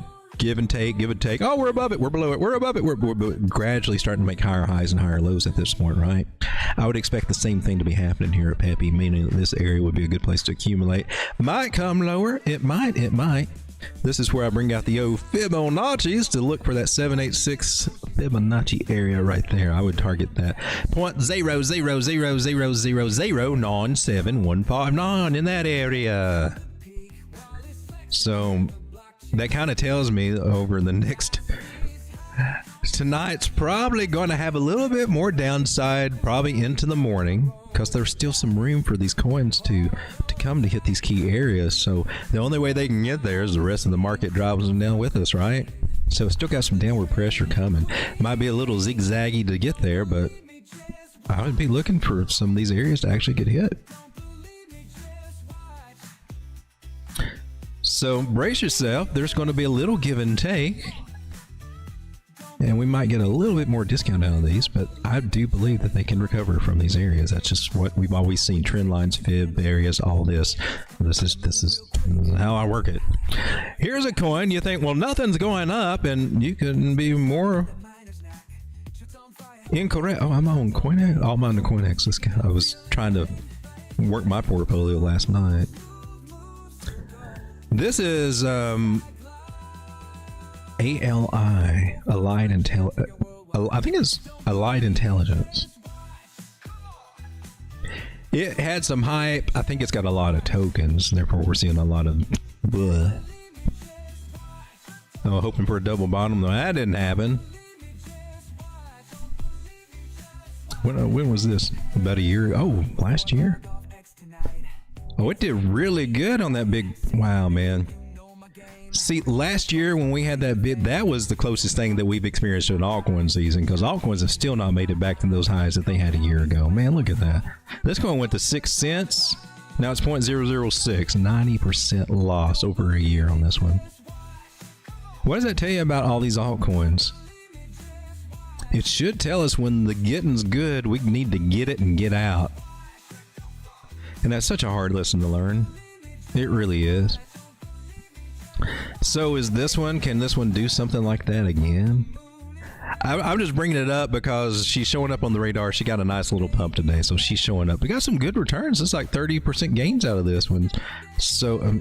take, give and take. Oh, we're above it, we're below it, we're above it, we're gradually starting to make higher highs and higher lows at this point, right? I would expect the same thing to be happening here at Pepe, meaning that this area would be a good place to accumulate. Might come lower, it might. This is where I bring out the old Fibonacci's to look for that 786 Fibonacci area right there. I would target that 0.000000097,159 in that area. So that kind of tells me over the next, tonight's probably going to have a little bit more downside, probably into the morning, because there's still some room for these coins to come to hit these key areas. So the only way they can get there is the rest of the market drives them down with us, right? So it's still got some downward pressure coming. Might be a little zigzaggy to get there, but I would be looking for some of these areas to actually get hit. So brace yourself. There's going to be a little give and take, and we might get a little bit more discount out of these, but I do believe that they can recover from these areas. That's just what we've always seen. Trend lines, fib areas, all this. This is how I work it. Here's a coin. You think, well, nothing's going up, and you can be more incorrect. Oh, I'm on COINEX. Oh, I'm on the COINEX. I was trying to work my portfolio last night. This is ALI, Allied Intelligence. I think it's Allied Intelligence. It had some hype. I think it's got a lot of tokens, therefore we're seeing a lot of blah. I was hoping for a double bottom, though that didn't happen. When was this? About a year? Oh, last year? Oh, it did really good on that big... Wow, man. See, last year when we had that bid, that was the closest thing that we've experienced in altcoin season, because altcoins have still not made it back to those highs that they had a year ago. Man, look at that. This coin went to 6 cents. Now it's 0.006, 90% loss over a year on this one. What does that tell you about all these altcoins? It should tell us when the getting's good, we need to get it and get out. And that's such a hard lesson to learn. It really is. So is this one, can this one do something like that again? I'm just bringing it up because she's showing up on the radar. She got a nice little pump today, so she's showing up. We got some good returns. It's like 30% gains out of this one. So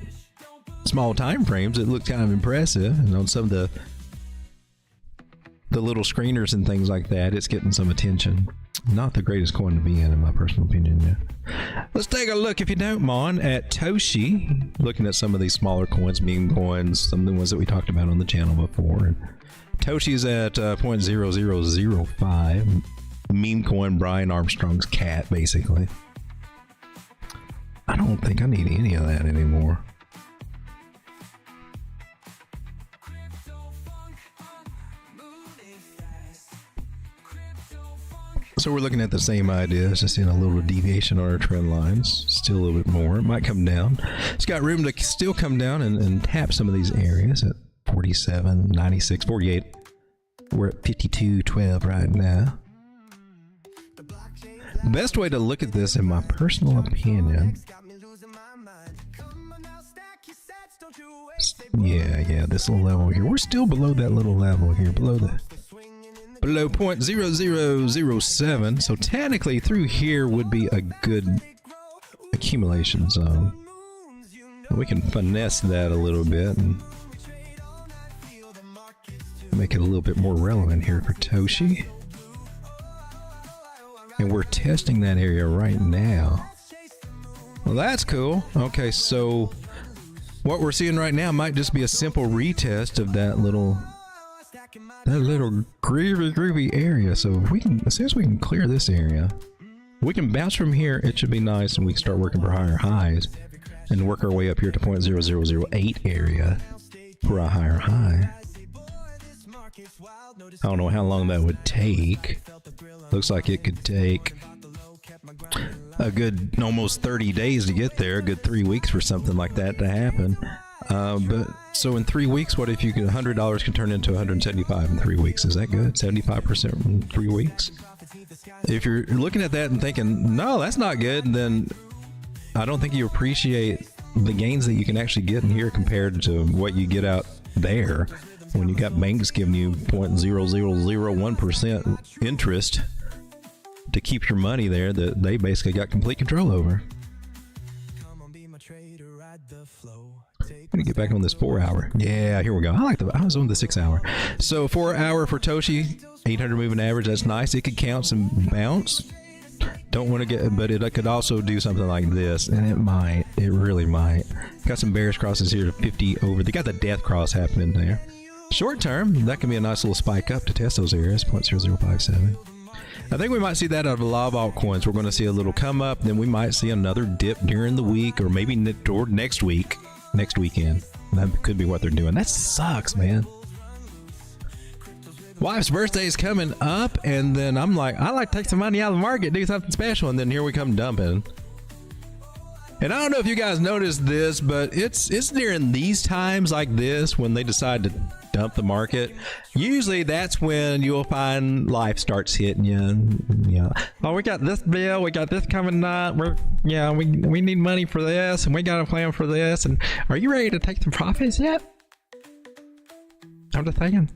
small time frames, it looked kind of impressive. And on some of the little screeners and things like that, it's getting some attention. Not the greatest coin to be in my personal opinion. Yeah. Let's take a look, if you don't mind, at Toshi. Looking at some of these smaller coins, meme coins, some of the ones that we talked about on the channel before. And Toshi's at 0.0005. Meme coin, Brian Armstrong's cat, basically. I don't think I need any of that anymore. So we're looking at the same ideas, just in a little deviation on our trend lines. Still a little bit more. It might come down. It's got room to still come down and tap some of these areas at 47, 96, 48. We're at 52.12 right now. Best way to look at this, in my personal opinion, yeah, this little level here. We're still below that little level here, below 0.0007. So technically through here would be a good accumulation zone. We can finesse that a little bit and make it a little bit more relevant here for Toshi. And we're testing that area right now. Well, that's cool. Okay, so what we're seeing right now might just be a simple retest of that little groovy area. So if we can, as soon as we can clear this area, we can bounce from here. It should be nice, and we can start working for higher highs and work our way up here to 0.0008 area for a higher high. I don't know how long that would take. Looks like it could take a good almost 30 days to get there, a good 3 weeks for something like that to happen. But so in 3 weeks, what if you could $100 can turn into 175 in 3 weeks? Is that good? 75% in 3 weeks? If you're looking at that and thinking, no, that's not good, then I don't think you appreciate the gains that you can actually get in here compared to what you get out there. When you got banks giving you 0.0001% interest to keep your money there that they basically got complete control over. I'm gonna get back on this 4 hour. Yeah, here we go. I was on the 6 hour. So 4 hour for Toshi, 800 moving average. That's nice. It could count some bounce. Don't want to get, but it could also do something like this, and it really might. Got some bearish crosses here to 50 over. They got the death cross happening there. Short term, that can be a nice little spike up to test those areas, 0.0057. I think we might see that out of a lot of altcoins. We're going to see a little come up, then we might see another dip during the week, or maybe toward next weekend. That could be what they're doing. That sucks, man. Wife's birthday is coming up, and then I'm like, I like to take some money out of the market, do something special, and then here we come dumping. And I don't know if you guys noticed this, but it's during these times like this when they decide to dump the market. Usually that's when you'll find life starts hitting you. Oh, we got this bill, we got this coming up. We need money for this, and we got a plan for this. And are you ready to take the profits yet? I'm just thinking.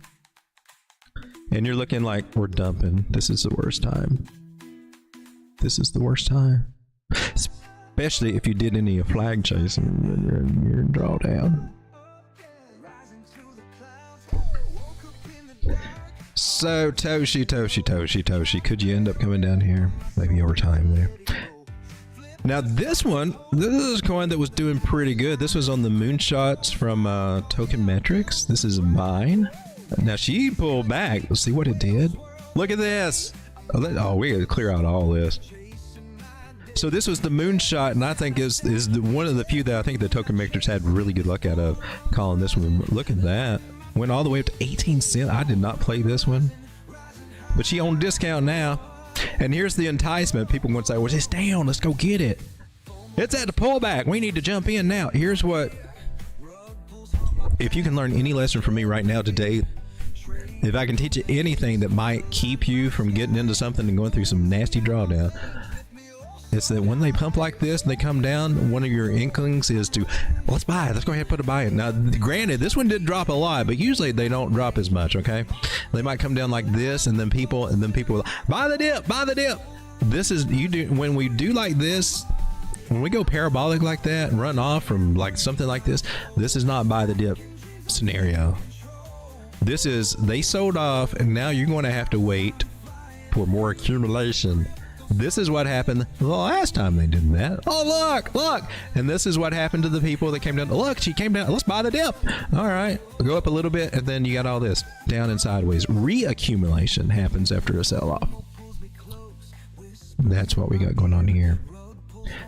And you're looking like we're dumping. This is the worst time. This is the worst time. Especially if you did any flag chasing in your drawdown. So Toshi, could you end up coming down here? Maybe over time there. Now this is a coin that was doing pretty good. This was on the moonshots from Tokenmetrics. This is mine. Now she pulled back. Let's see what it did. Look at this. Oh, we gotta clear out all this. So this was the moonshot, and I think is one of the few that I think the Tokenmetrics had really good luck out of calling this one. Look at that. Went all the way up to 18 cents. I did not play this one. But she on discount now. And here's the enticement. People going to say, well, it's down. Let's go get it. It's at the pullback. We need to jump in now. Here's what. If you can learn any lesson from me right now today, if I can teach you anything that might keep you from getting into something and going through some nasty drawdown, it's that when they pump like this and they come down, one of your inklings is to, let's buy it. Let's go ahead and put a buy in. Now, granted, this one did drop a lot, but usually they don't drop as much, okay? They might come down like this, and then people will, buy the dip, buy the dip. This is, you do, when we do like this, when we go parabolic like that and run off from like something like this is not buy the dip scenario. This is, they sold off, and now you're going to have to wait for more accumulation. This is what happened the last time they did that. Oh, look. And this is what happened to the people that came down. Look, she came down. Let's buy the dip. All right. Go up a little bit, and then you got all this down and sideways. Reaccumulation happens after a sell-off. That's what we got going on here.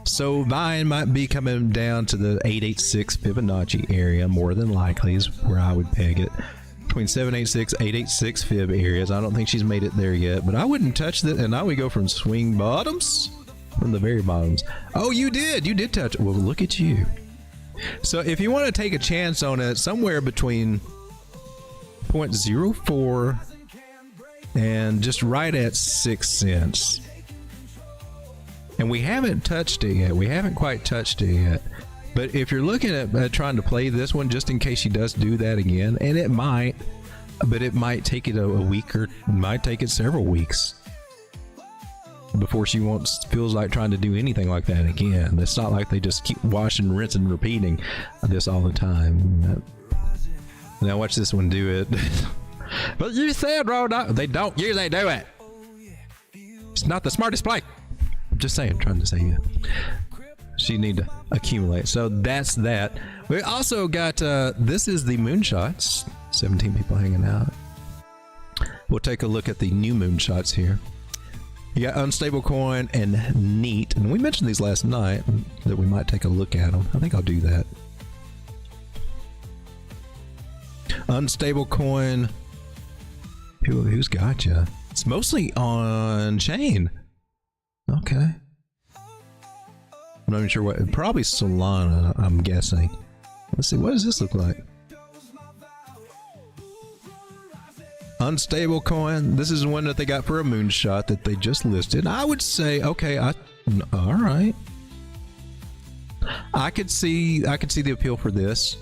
So buying might be coming down to the 886 Fibonacci area, more than likely is where I would peg it. Between 786, 886 fib areas. I don't think she's made it there yet, but I wouldn't touch that. And now we go from swing bottoms, from the very bottoms. Oh, you did touch it. Well, look at you. So if you want to take a chance on it, somewhere between 0.04 and just right at 6 cents. And we haven't touched it yet. We haven't quite touched it yet. But if you're looking at trying to play this one, just in case she does do that again, and it might, but it might take it a week, or might take it several weeks before she feels like trying to do anything like that again. It's not like they just keep washing, rinsing, repeating this all the time. Now watch this one do it. But you said, Rhoda, they don't usually do it. It's not the smartest play. I'm just saying, trying to say it. She need to accumulate. So that's that. We also got this is the moonshots. 17 people hanging out. We'll take a look at the new moonshots here. You got unstable coin and neat, and we mentioned these last night that we might take a look at them. I think I'll do that. Unstable coin. Who's got you? It's mostly on chain. Okay. I'm not even sure what. Probably Solana, I'm guessing. Let's see. What does this look like? Unstable coin. This is one that they got for a moonshot that they just listed. I would say, okay, all right. I could see the appeal for this.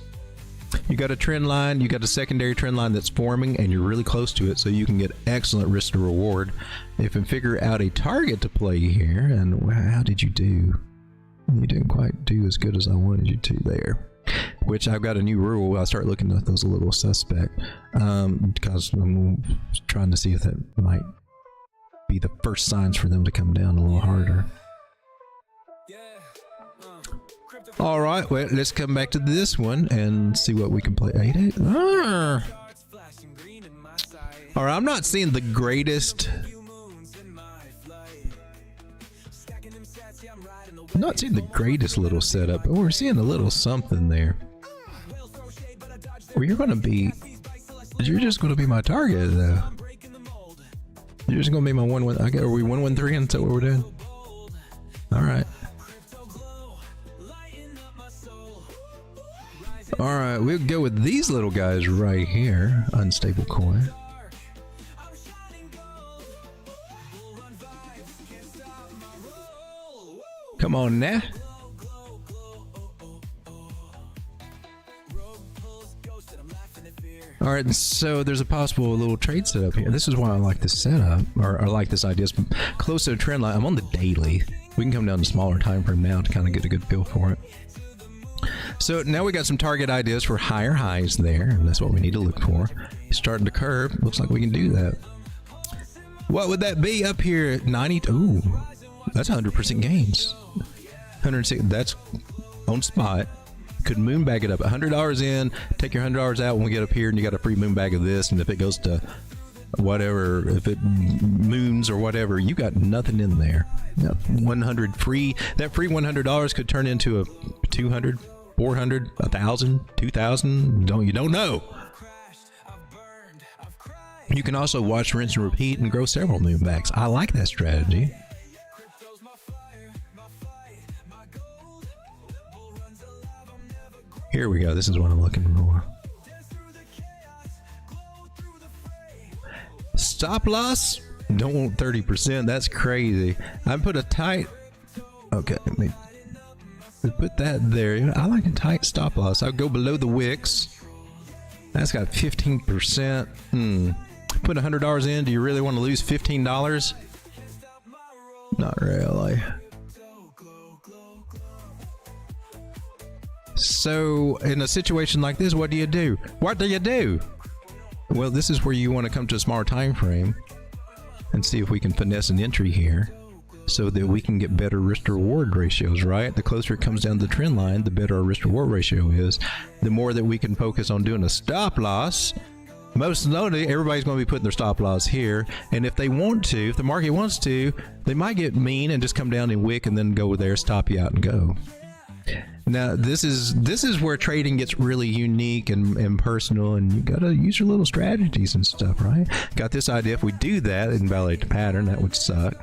You got a trend line. You got a secondary trend line that's forming, and you're really close to it, so you can get excellent risk to reward. If you can figure out a target to play here, and how did you do? You didn't quite do as good as I wanted you to there. Which I've got a new rule. I'll start looking at those a little suspect, because I'm trying to see if that might be the first signs for them to come down a little harder. All right, well, let's come back to this one and see what we can play. 8-8. All right, I'm not seeing the greatest. I'm not seeing the greatest little setup, but we're seeing a little something there. Well, you're just going to be my target, though. You're just going to be my 1-1. Are we 1-1-3 and so what we're doing? All right. All right, we'll go with these little guys right here. Unstable coin. Come on now. All right, so there's a possible little trade setup here. This is why I like this setup, or I like this idea. It's close to a trend line. I'm on the daily. We can come down to smaller time frame now to kind of get a good feel for it. So now we got some target ideas for higher highs there, and that's what we need to look for. Starting to curve. Looks like we can do that. What would that be up here at 90? Ooh, that's 100% gains. 106. That's on spot. Could moon bag it up. $100 in. Take your $100 out when we get up here, and you got a free moon bag of this. And if it goes to whatever, if it moons or whatever, you got nothing in there. Yep. 100 free. That free $100 could turn into a 200, 400, 1,000, 2,000. You don't know. You can also watch, rinse, and repeat and grow several moonbacks. I like that strategy. Here we go. This is what I'm looking for. Stop loss. Don't want 30%. That's crazy. I put a tight. Okay, let me put that there. I like a tight stop loss. I'll go below the wicks. That's got 15%. Put $100 in. Do you really want to lose $15? Not really. So in a situation like this, what do you do? What do you do? Well, this is where you want to come to a smaller time frame and see if we can finesse an entry here so that we can get better risk to reward ratios, right? The closer it comes down the trend line, the better our risk to reward ratio is. The more that we can focus on doing a stop loss, most notably, everybody's going to be putting their stop loss here. And if they want to, if the market wants to, they might get mean and just come down and wick and then go there, stop you out and go. Now, this is where trading gets really unique and personal, and you got to use your little strategies and stuff, right? Got this idea. If we do that, invalidate the pattern, that would suck.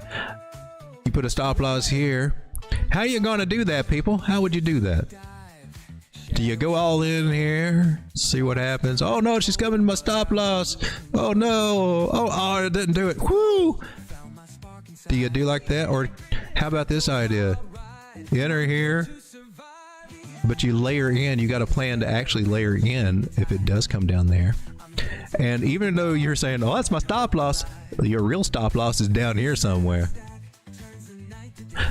You put a stop loss here. How are you going to do that, people? How would you do that? Do you go all in here? See what happens? Oh no, she's coming to my stop loss. Oh no. Oh, it didn't do it. Whoo! Do you do like that? Or how about this idea? Enter here, but you layer in. You got a plan to actually layer in if it does come down there. And even though you're saying, oh, that's my stop loss, your real stop loss is down here somewhere.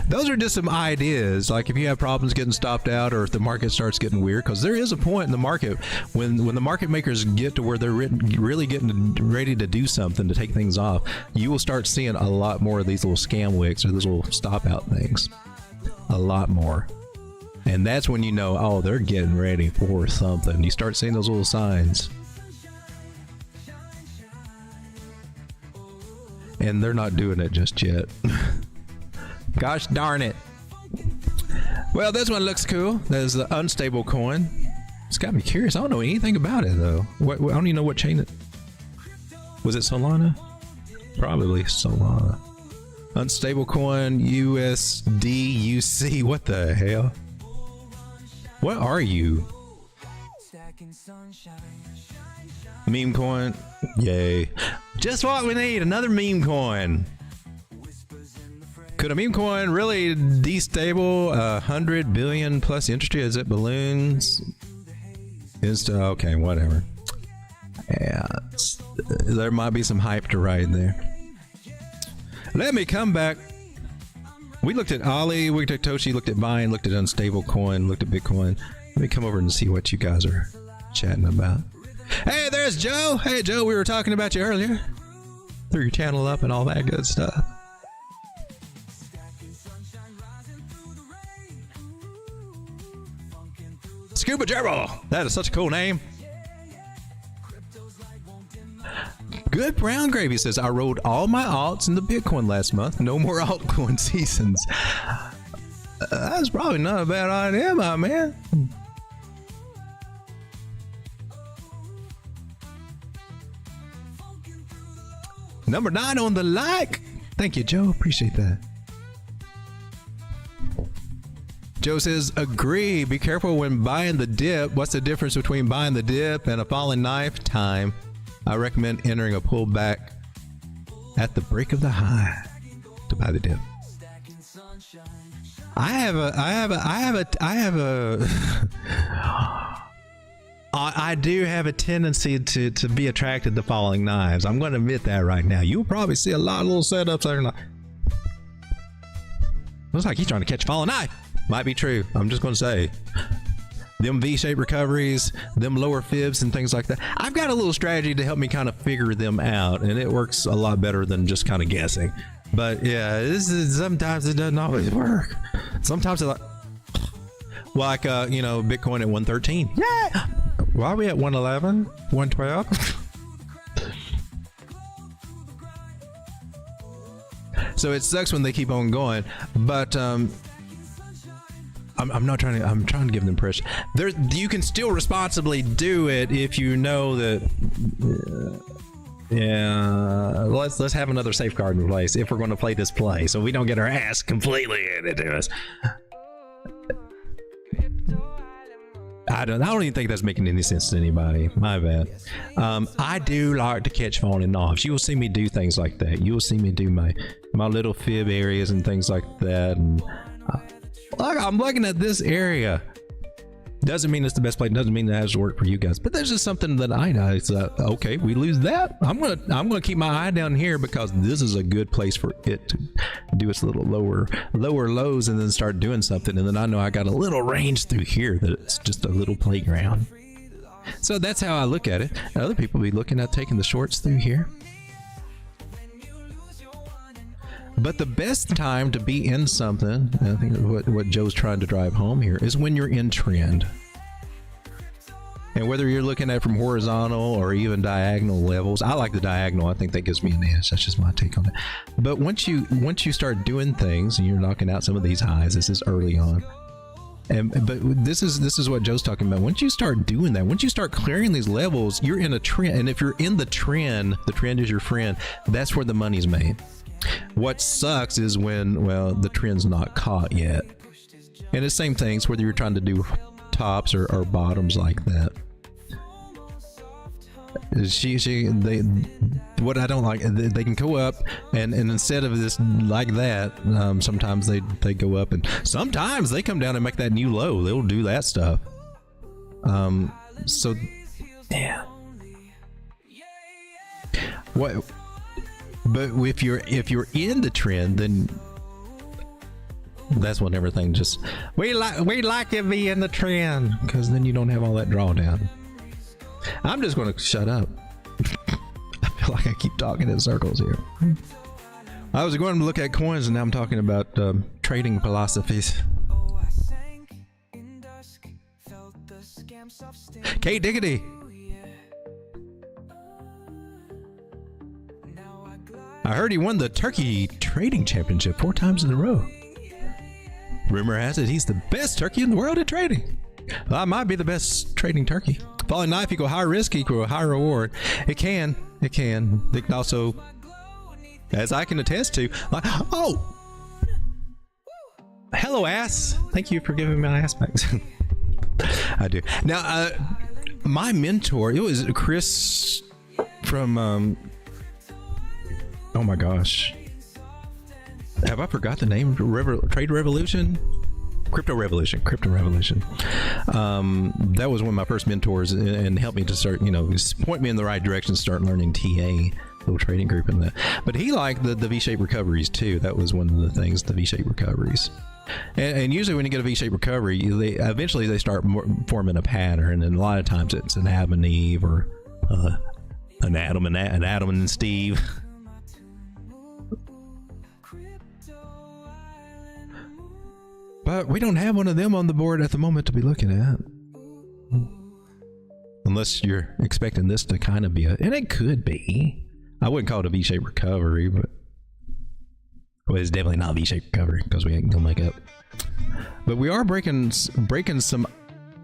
Those are just some ideas, like if you have problems getting stopped out or if the market starts getting weird, because there is a point in the market when the market makers get to where they're really getting ready to do something, to take things off, you will start seeing a lot more of these little scam wicks or those little stop out things. A lot more. And that's when you know, oh, they're getting ready for something. You start seeing those little signs. And they're not doing it just yet. Gosh darn it. Well, this one looks cool. There's the unstable coin. It's got me curious. I don't know anything about it though. I don't even know what chain it was. It Solana? Probably Solana. Unstable coin USDUC. What the hell? What are you? Meme coin. Yay. Just what we need. Another meme coin. Could a meme coin really destable 100 billion plus industry as it balloons? Okay, whatever. Yeah, there might be some hype to ride there. Let me come back. We looked at Ali, we looked at Toshi, looked at Vine, looked at unstable coin, looked at Bitcoin. Let me come over and see what you guys are chatting about. Hey, there's Joe. Hey, Joe, we were talking about you earlier. Threw your channel up and all that good stuff. Scuba Gerbil. That is such a cool name. Good Brown Gravy says, I rode all my alts into Bitcoin last month. No more altcoin seasons. That's probably not a bad idea, my man. Number 9 on the like. Thank you, Joe. Appreciate that. Joe says, agree. Be careful when buying the dip. What's the difference between buying the dip and a falling knife time? I recommend entering a pullback at the break of the high to buy the dip. I do have a tendency to be attracted to falling knives. I'm going to admit that right now. You'll probably see a lot of little setups that are like, looks like he's trying to catch a falling knife. Might be true. I'm just going to say. Them V-shaped recoveries, them lower fibs and things like that. I've got a little strategy to help me kind of figure them out, and it works a lot better than just kind of guessing. But yeah, sometimes it doesn't always work. Sometimes it's like you know, Bitcoin at 113. Yeah. Why are we at 111? 112? So it sucks when they keep on going, but I'm not trying to. I'm trying to give the impression you can still responsibly do it if you know that. Yeah, let's have another safeguard in place if we're going to play this play, so we don't get our ass completely handed to us. I don't even think that's making any sense to anybody. My bad. I do like to catch falling knobs. You will see me do things like that. You will see me do my little fib areas and things like that. And I'm looking at this area. Doesn't mean it's the best play. Doesn't mean that has to work for you guys. But there's just something that I know. It's okay. We lose that. I'm gonna keep my eye down here because this is a good place for it to do its little lower lows and then start doing something. And then I know I got a little range through here that it's just a little playground. So that's how I look at it. Other people be looking at taking the shorts through here. But the best time to be in something, and I think what Joe's trying to drive home here, is when you're in trend. And whether you're looking at from horizontal or even diagonal levels, I like the diagonal. I think that gives me an edge. That's just my take on it. But once you start doing things and you're knocking out some of these highs, this is early on. But this is what Joe's talking about. Once you start doing that, once you start clearing these levels, you're in a trend. And if you're in the trend is your friend. That's where the money's made. What sucks is when, well, the trend's not caught yet. And it's same things whether you're trying to do tops or bottoms like that. What I don't like, they can go up and instead of this like that, sometimes they go up and sometimes they come down and make that new low. They'll do that stuff. So yeah. What? But if you're in the trend, then that's when everything just we like it be in the trend, because then you don't have all that drawdown. I'm just going to shut up. I feel like I keep talking in circles here. I was going to look at coins, and now I'm talking about trading philosophies. Kate Diggity. I heard he won the Turkey Trading Championship 4 times in a row. Rumor has it he's the best turkey in the world at trading. Well, I might be the best trading turkey. Falling knife equal high risk equal high reward. It can. It can also, as I can attest to, like, oh, hello ass. Thank you for giving me my ass back. I do. Now, my mentor, it was Chris from, oh my gosh. Have I forgot the name? Trade Revolution? Crypto Revolution. That was one of my first mentors and helped me to start, point me in the right direction, start learning TA, little trading group and that. But he liked the V-shaped recoveries too. That was one of the things, the V-shaped recoveries. And usually when you get a V-shaped recovery, eventually they start forming a pattern, and a lot of times it's an Adam and Eve or an Adam and Steve. But we don't have one of them on the board at the moment to be looking at. Unless you're expecting this to kind of be and it could be. I wouldn't call it a V-shaped recovery, but it's definitely not a V-shaped recovery because we ain't gonna make up. But we are breaking some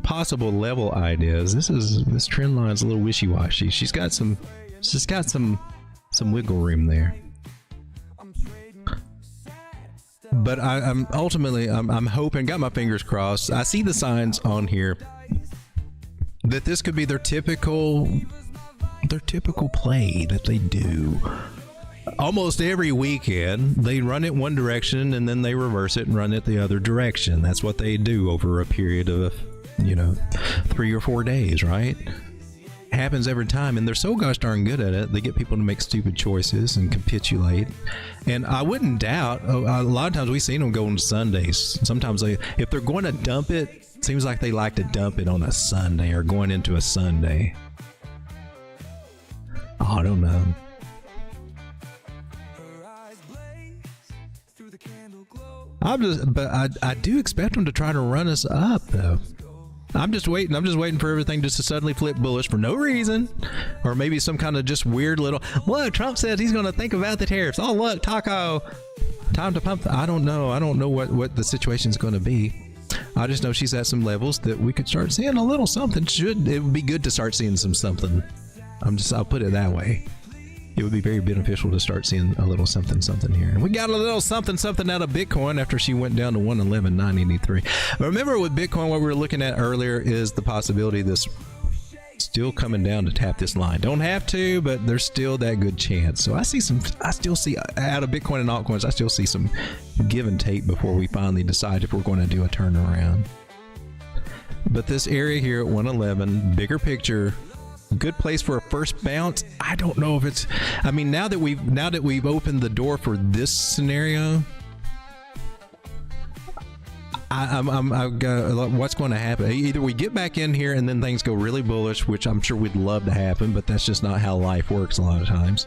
possible level ideas. This trend line is a little wishy-washy. She's got some wiggle room there. But I'm ultimately hoping, got my fingers crossed. I see the signs on here that this could be their typical play that they do. Almost every weekend, they run it one direction and then they reverse it and run it the other direction. That's what they do over a period of, 3 or 4 days, right? Happens every time, and they're so gosh darn good at it. They get people to make stupid choices and capitulate. And I wouldn't doubt, a lot of times we've seen them go on Sundays. Sometimes if they're going to dump it, seems like they like to dump it on a Sunday or going into a Sunday. Oh, I don't know. I do expect them to try to run us up though. I'm just waiting for everything just to suddenly flip bullish for no reason, or maybe some kind of just weird little, look, Trump says he's going to think about the tariffs. Oh, look, taco, time to pump. I don't know what the situation is going to be. I just know she's at some levels that we could start seeing a little something. It would be good to start seeing something. I'll put it that way. It would be very beneficial to start seeing a little something here. And we got a little something out of Bitcoin after she went down to 111,983. But remember with Bitcoin, what we were looking at earlier is the possibility of this still coming down to tap this line. Don't have to, but there's still that good chance. So I still see out of Bitcoin and altcoins, I still see some give and take before we finally decide if we're going to do a turnaround. But this area here at 111, bigger picture, good place for a first bounce. I don't know if it's, I mean, now that we've opened the door for this scenario, I've got what's going to happen. Either we get back in here and then things go really bullish, which I'm sure we'd love to happen, but that's just not how life works a lot of times.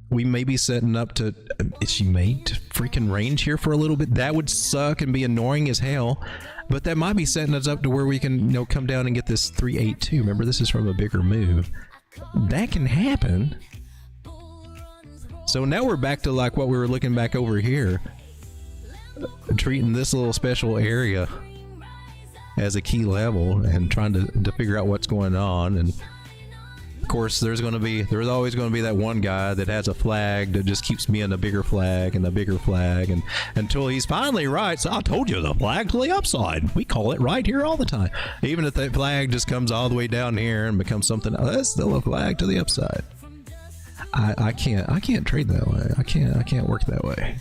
We may be setting up to, is she made to freaking range here for a little bit? That would suck and be annoying as hell. But that might be setting us up to where we can, come down and get this 382. Remember, this is from a bigger move. That can happen. So now we're back to like what we were looking back over here, treating this little special area as a key level and trying to figure out what's going on. And of course, there's always going to be that one guy that has a flag that just keeps being a bigger flag and a bigger flag, and until he's finally right. So I told you, the flag to the upside. We call it right here all the time. Even if that flag just comes all the way down here and becomes something, that's still a flag to the upside. I can't trade that way. I can't work that way.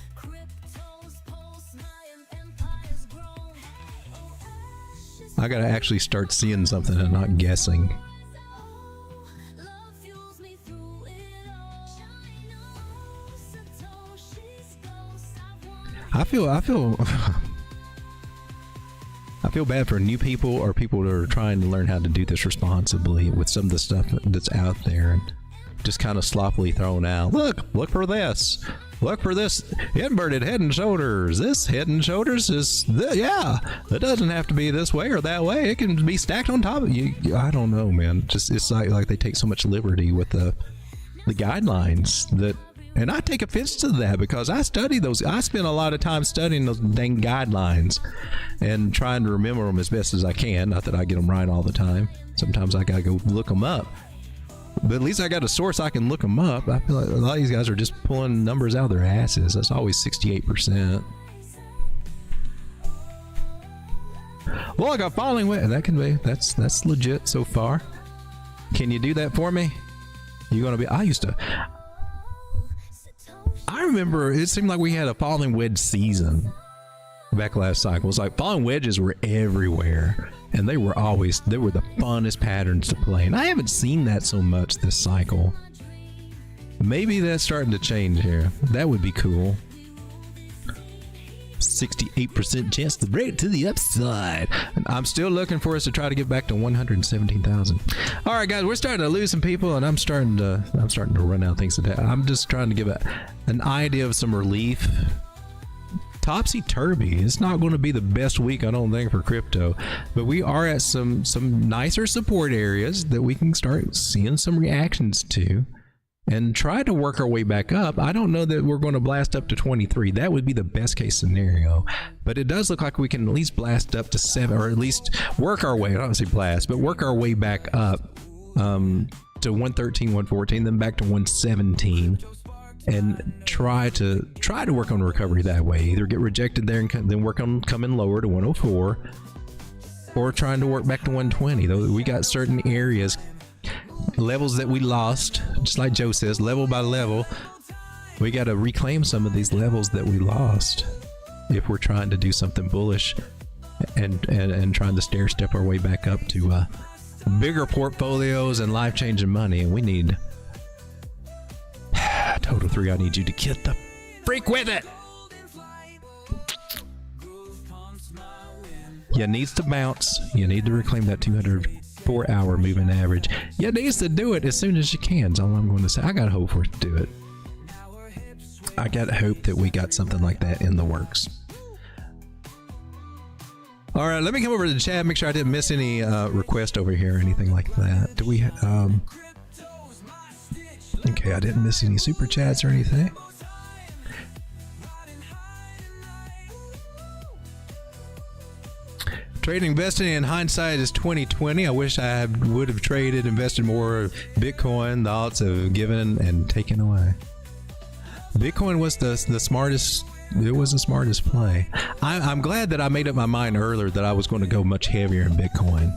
I gotta actually start seeing something and not guessing. I feel bad for new people or people that are trying to learn how to do this responsibly with some of the stuff that's out there and just kind of sloppily thrown out. Look for this. Look for this inverted head and shoulders. This head and shoulders is, yeah, it doesn't have to be this way or that way. It can be stacked on top of you. I don't know, man. Just it's like they take so much liberty with the guidelines that. And I take offense to that because I study those. I spend a lot of time studying those dang guidelines and trying to remember them as best as I can. Not that I get them right all the time. Sometimes I gotta go look them up. But at least I got a source I can look them up. I feel like a lot of these guys are just pulling numbers out of their asses. That's always 68%. Look, I'm falling with that can be. That's legit so far. Can you do that for me? You're gonna be. I remember it seemed like we had a falling wedge season back last cycle. It's like falling wedges were everywhere and they were the funnest patterns to play. And I haven't seen that so much this cycle. Maybe that's starting to change here. That would be cool. 68% chance to break to the upside. And I'm still looking for us to try to get back to 117,000. All right, guys, we're starting to lose some people, and I'm starting to run out of things today. I'm just trying to give an idea of some relief. Topsy-turvy. It's not going to be the best week, I don't think, for crypto, but we are at some nicer support areas that we can start seeing some reactions to and try to work our way back up. I don't know that we're going to blast up to 23. That would be the best case scenario, but it does look like we can at least blast up to 7, or at least work our way, I don't want to say blast, but work our way back up to 113, 114, then back to 117, and try to work on recovery that way. Either get rejected there and then work on coming lower to 104, or trying to work back to 120. Though we got certain areas, levels that we lost, just like Joe says, level by level. We got to reclaim some of these levels that we lost if we're trying to do something bullish and trying to stair step our way back up to bigger portfolios and life-changing money. And we need Total 3. I need you to get the freak with it. You needs to bounce. You need to reclaim that 204-hour moving average. You needs to do it as soon as you can. That's all I'm going to say. I got hope for it to do it. I got hope that we got something like that in the works. All right, let me come over to the chat, make sure I didn't miss any request over here or anything like that. Do we? Okay, I didn't miss any super chats or anything. Trading investing in hindsight is 2020. I wish I would have traded, invested more Bitcoin. The odds have given and taken away. Bitcoin was the smartest. It was the smartest play. I'm glad that I made up my mind earlier that I was going to go much heavier in Bitcoin.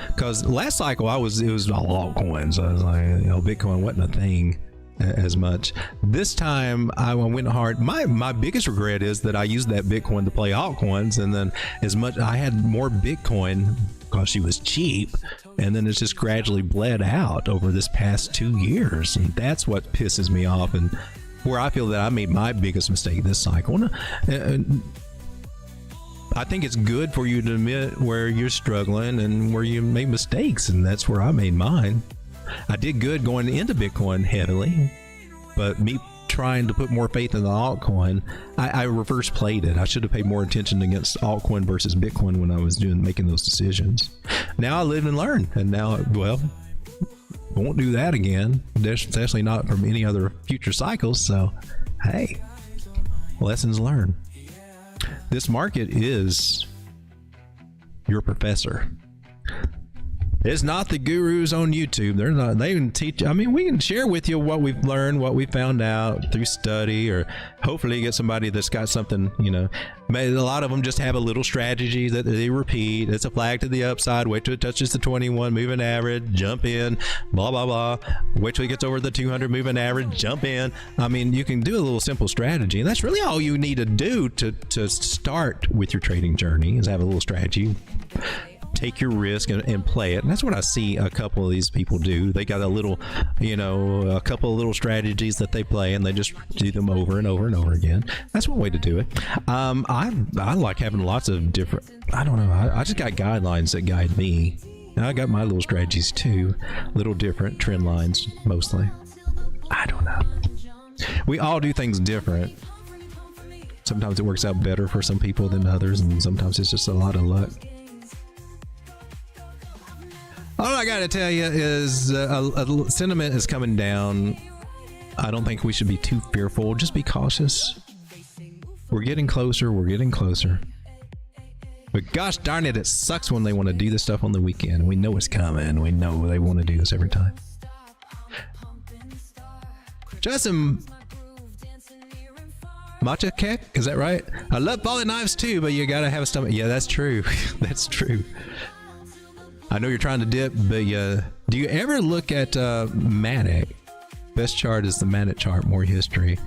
Because last cycle it was all altcoins. I was like, Bitcoin wasn't a thing as much. This time I went hard. My biggest regret is that I used that Bitcoin to play altcoins, and then I had more Bitcoin because she was cheap, and then it's just gradually bled out over this past 2 years, and that's what pisses me off, and where I feel that I made my biggest mistake this cycle. And I think it's good for you to admit where you're struggling and where you made mistakes, and that's where I made mine. I did good going into Bitcoin heavily, but me trying to put more faith in the altcoin, I reverse played it. I should have paid more attention against altcoin versus Bitcoin when I was making those decisions. Now I live and learn, and now, well, won't do that again, especially not from any other future cycles. So, hey, lessons learned. This market is your professor. It's not the gurus on YouTube. They're not. They can teach. I mean, we can share with you what we've learned, what we found out through study, or hopefully get somebody that's got something. A lot of them just have a little strategy that they repeat. It's a flag to the upside. Wait till it touches the 21 moving average. Jump in. Blah blah blah. Wait till it gets over the 200 moving average. Jump in. I mean, you can do a little simple strategy, and that's really all you need to do to start with your trading journey. Is have a little strategy. Take your risk and play it, and that's what I see a couple of these people do. They got a couple of little strategies that they play, and they just do them over and over and over again. That's one way to do it. I like having lots of different. I don't know. I just got guidelines that guide me. And I got my little strategies too, little different trend lines mostly. I don't know. We all do things different. Sometimes it works out better for some people than others, and sometimes it's just a lot of luck. All I got to tell you is sentiment is coming down. I don't think we should be too fearful. Just be cautious. We're getting closer. We're getting closer. But gosh darn it, it sucks when they want to do this stuff on the weekend. We know it's coming. We know they want to do this every time. Justin Matcha Kek, is that right? I love falling knives too, but you got to have a stomach. Yeah, that's true. That's true. I know you're trying to dip, but do you ever look at Matic? Best chart is the Matic chart, more history.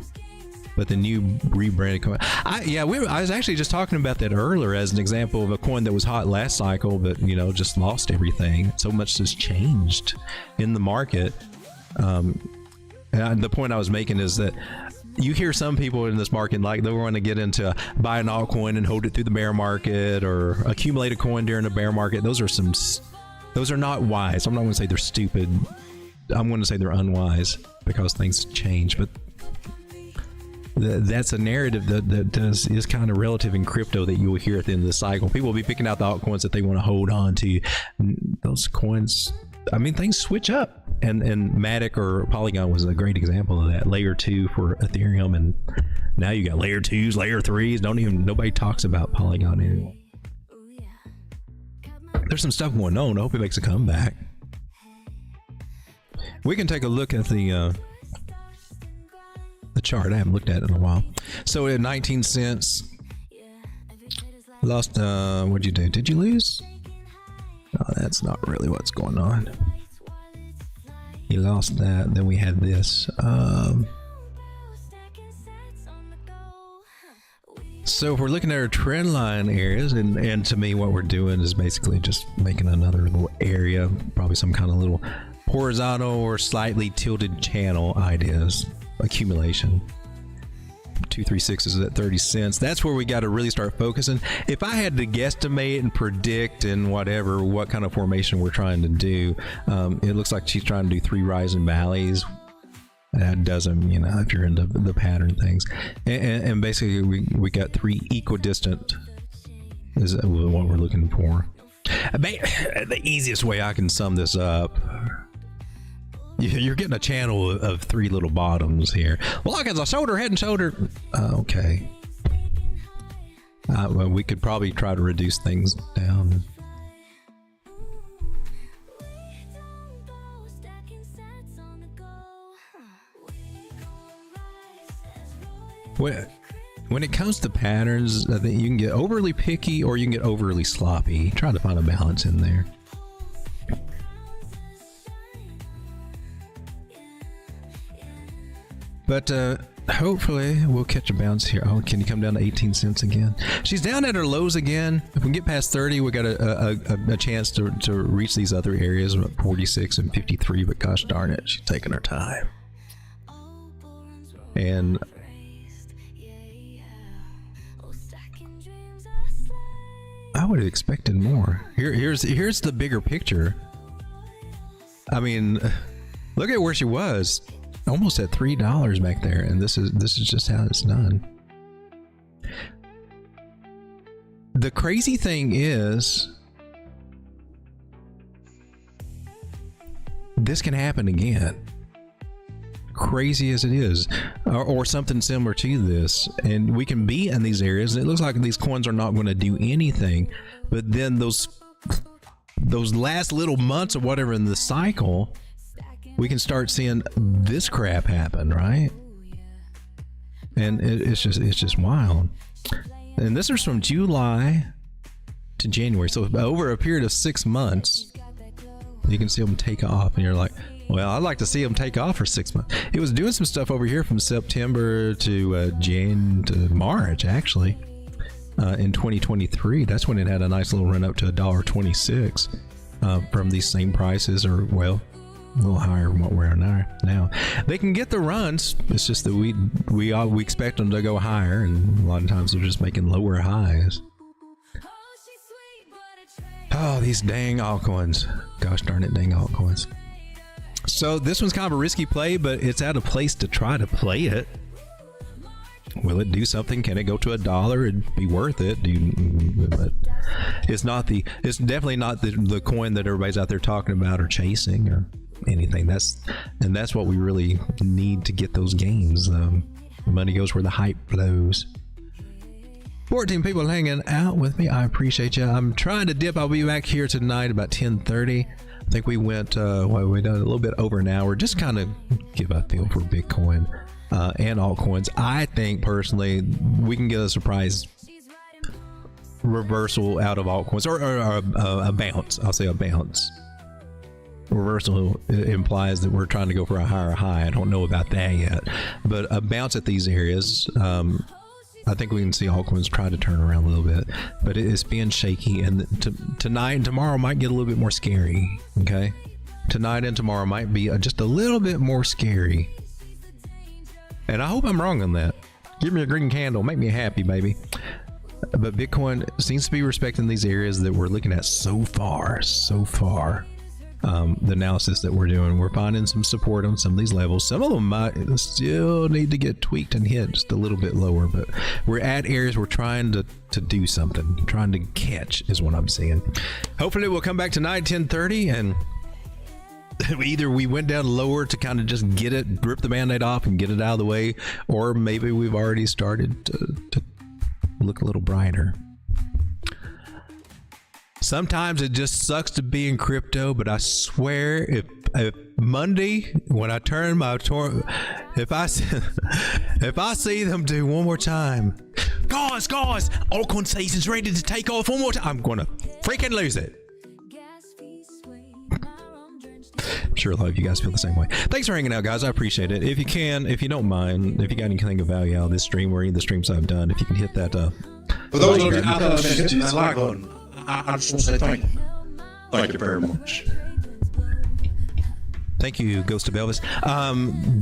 But the new rebranded coin. I was actually just talking about that earlier as an example of a coin that was hot last cycle, but just lost everything. So much has changed in the market. And the point I was making is that you hear some people in this market like they want to get into buy an altcoin and hold it through the bear market or accumulate a coin during a bear market. Those are not wise. I'm not going to say they're stupid. I'm going to say they're unwise because things change. But that's a narrative that is kind of relative in crypto that you will hear at the end of the cycle. People will be picking out the altcoins that they want to hold on to. Those coins, I mean, things switch up. And Matic or Polygon was a great example of that. Layer 2 for Ethereum, and now you got layer 2s, layer 3s. Nobody talks about Polygon anymore. There's some stuff going on. I hope it makes a comeback. We can take a look at the chart. I haven't looked at it in a while. So at 19 cents, lost. What'd you do? Did you lose? No, that's not really what's going on. You lost that. Then we had this. So if we're looking at our trend line areas, and to me what we're doing is basically just making another little area, probably some kind of little horizontal or slightly tilted channel ideas, accumulation. 236 is at 30 cents. That's where we got to really start focusing. If I had to guesstimate and predict and whatever what kind of formation we're trying to do, it looks like she's trying to do 3 rising valleys. That doesn't, if you're into the pattern things, and basically we got 3 equidistant is what we're looking for. The easiest way I can sum this up, you're getting a channel of three little bottoms here. Block as a shoulder, head and shoulder. Okay. Well, we could probably try to reduce things down. When it comes to patterns, I think you can get overly picky or you can get overly sloppy. Try to find a balance in there. But hopefully we'll catch a bounce here. Oh, can you come down to 18 cents again? She's down at her lows again. If we can get past 30, we got a chance to reach these other areas, 46 and 53. But gosh darn it, she's taking her time. And I would have expected more. Here's the bigger picture. I mean, look at where she was. Almost at $3 back there, and this is just how it's done. The crazy thing is, this can happen again. Crazy as it is, or something similar to this, and we can be in these areas. It looks like these coins are not going to do anything, but then those last little months or whatever in the cycle, we can start seeing this crap happen, right? And it's just wild. And this is from July to January, so over a period of 6 months, you can see them take off, and you're like, well, I'd like to see them take off for 6 months. It was doing some stuff over here from September to March, actually, in 2023. That's when it had a nice little run up to $1.26 from these same prices, or well, a little higher than what we're now. They can get the runs. It's just that we expect them to go higher, and a lot of times they're just making lower highs. Oh, these dang altcoins. Gosh darn it, dang altcoins. So this one's kind of a risky play, but it's at a place to try to play it. Will it do something? Can it go to $1 and be worth it? But it's definitely not the coin that everybody's out there talking about or chasing or anything. That's what we really need to get those gains. Money goes where the hype flows. 14 people hanging out with me. I appreciate you. I'm trying to dip. I'll be back here tonight about 10:30. I think we went we done a little bit over an hour. Just kind of give a feel for Bitcoin and altcoins. I think personally we can get a surprise reversal out of altcoins, or a bounce. I'll say a bounce. Reversal implies that we're trying to go for a higher high. I don't know about that yet, but a bounce at these areas. I think we can see altcoins try to turn around a little bit, but it's being shaky, and tonight and tomorrow might get a little bit more scary. Okay, tonight and tomorrow might be just a little bit more scary, and I hope I'm wrong on that. Give me a green candle, make me happy, baby. But Bitcoin seems to be respecting these areas that we're looking at so far. The analysis that we're doing, we're finding some support on some of these levels. Some of them might still need to get tweaked and hit just a little bit lower, but we're at areas we're trying to do something, trying to catch is what I'm saying. Hopefully we'll come back tonight 10:30, and either we went down lower to kind of just get it, rip the band-aid off and get it out of the way, or maybe we've already started to look a little brighter. Sometimes it just sucks to be in crypto, but I swear if Monday when I turn my if I see them do one more time, guys, altcoin season's ready to take off one more time, I'm gonna freaking lose it. I'm sure a lot of you guys feel the same way. Thanks for hanging out, guys. I appreciate it. If you can, if you don't mind, if you got anything of value out of this stream or any of the streams I've done, if you can hit that For those of you out there hitting that like button, I just want to say thank you. Thank you very much. Thank you, Ghost of Elvis.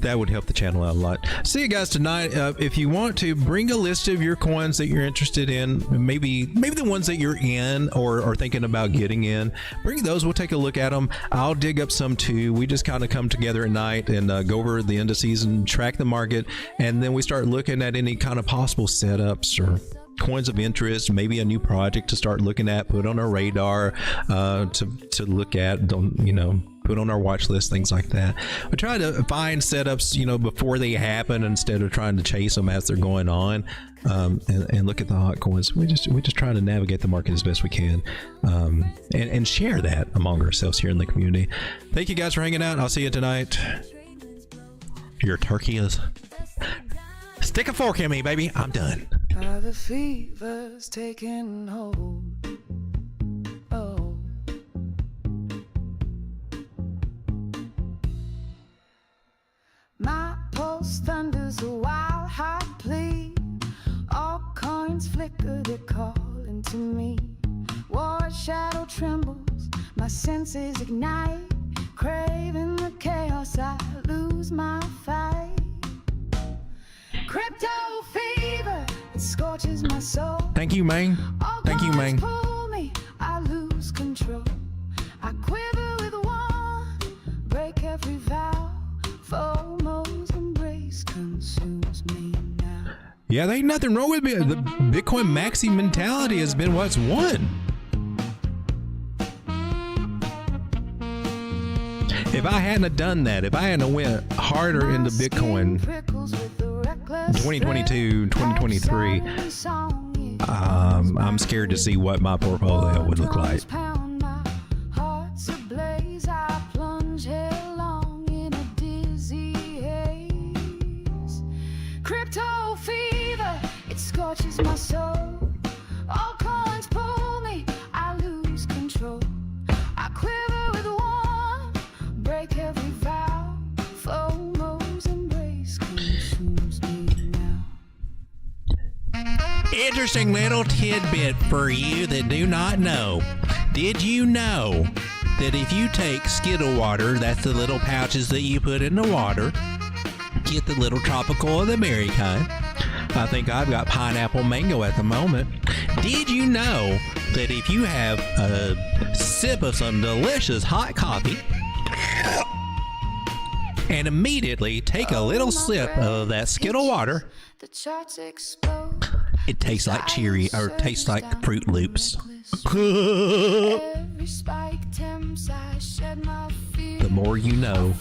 That would help the channel out a lot. See you guys tonight. If you want to, bring a list of your coins that you're interested in, maybe the ones that you're in or thinking about getting in. Bring those. We'll take a look at them. I'll dig up some too. We just kind of come together at night and go over the indices and track the market, and then we start looking at any kind of possible setups or coins of interest, maybe a new project to start looking at, put on our radar, to look at, put on our watch list, things like that. We try to find setups, before they happen instead of trying to chase them as they're going on, and look at the hot coins. We just try to navigate the market as best we can, and share that among ourselves here in the community. Thank you guys for hanging out. I'll see you tonight. Your turkey is... Stick a fork in me, baby. I'm done. The fever's taking hold. Oh, my pulse thunders a wild heart plea. All coins flicker, they're calling to me. War shadow trembles, my senses ignite. Craving the chaos, I lose my fight. Crypto fever, it scorches my soul. Thank you, man. Thank you, man. Pull me, I lose control. I quiver with one, break every vow. FOMO's embrace consumes me now. Yeah, there ain't nothing wrong with it. The Bitcoin maxi mentality has been what's won. If I hadn't have done that, if I hadn't went harder into Bitcoin 2022, 2023, I'm scared to see what my portfolio would look like. Crypto fever, it scorches my soul. All coins pull me, I lose control. I quiver with one, break every vow. FOMO's embrace consumes me now. Interesting little tidbit for you that do not know. Did you know that if you take Skittle water, that's the little pouches that you put in the water, get the little tropical of the berry kind. I think I've got pineapple mango at the moment. Did you know that if you have a sip of some delicious hot coffee and immediately take a little sip of that Skittle water, The charts explode. it tastes like cherry, or tastes like Fruit Loops. Every spike tempts, I shed my fear. The more you know.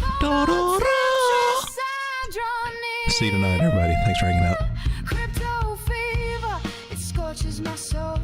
See you tonight, everybody. Thanks for hanging out. Crypto fever, it scorches my soul.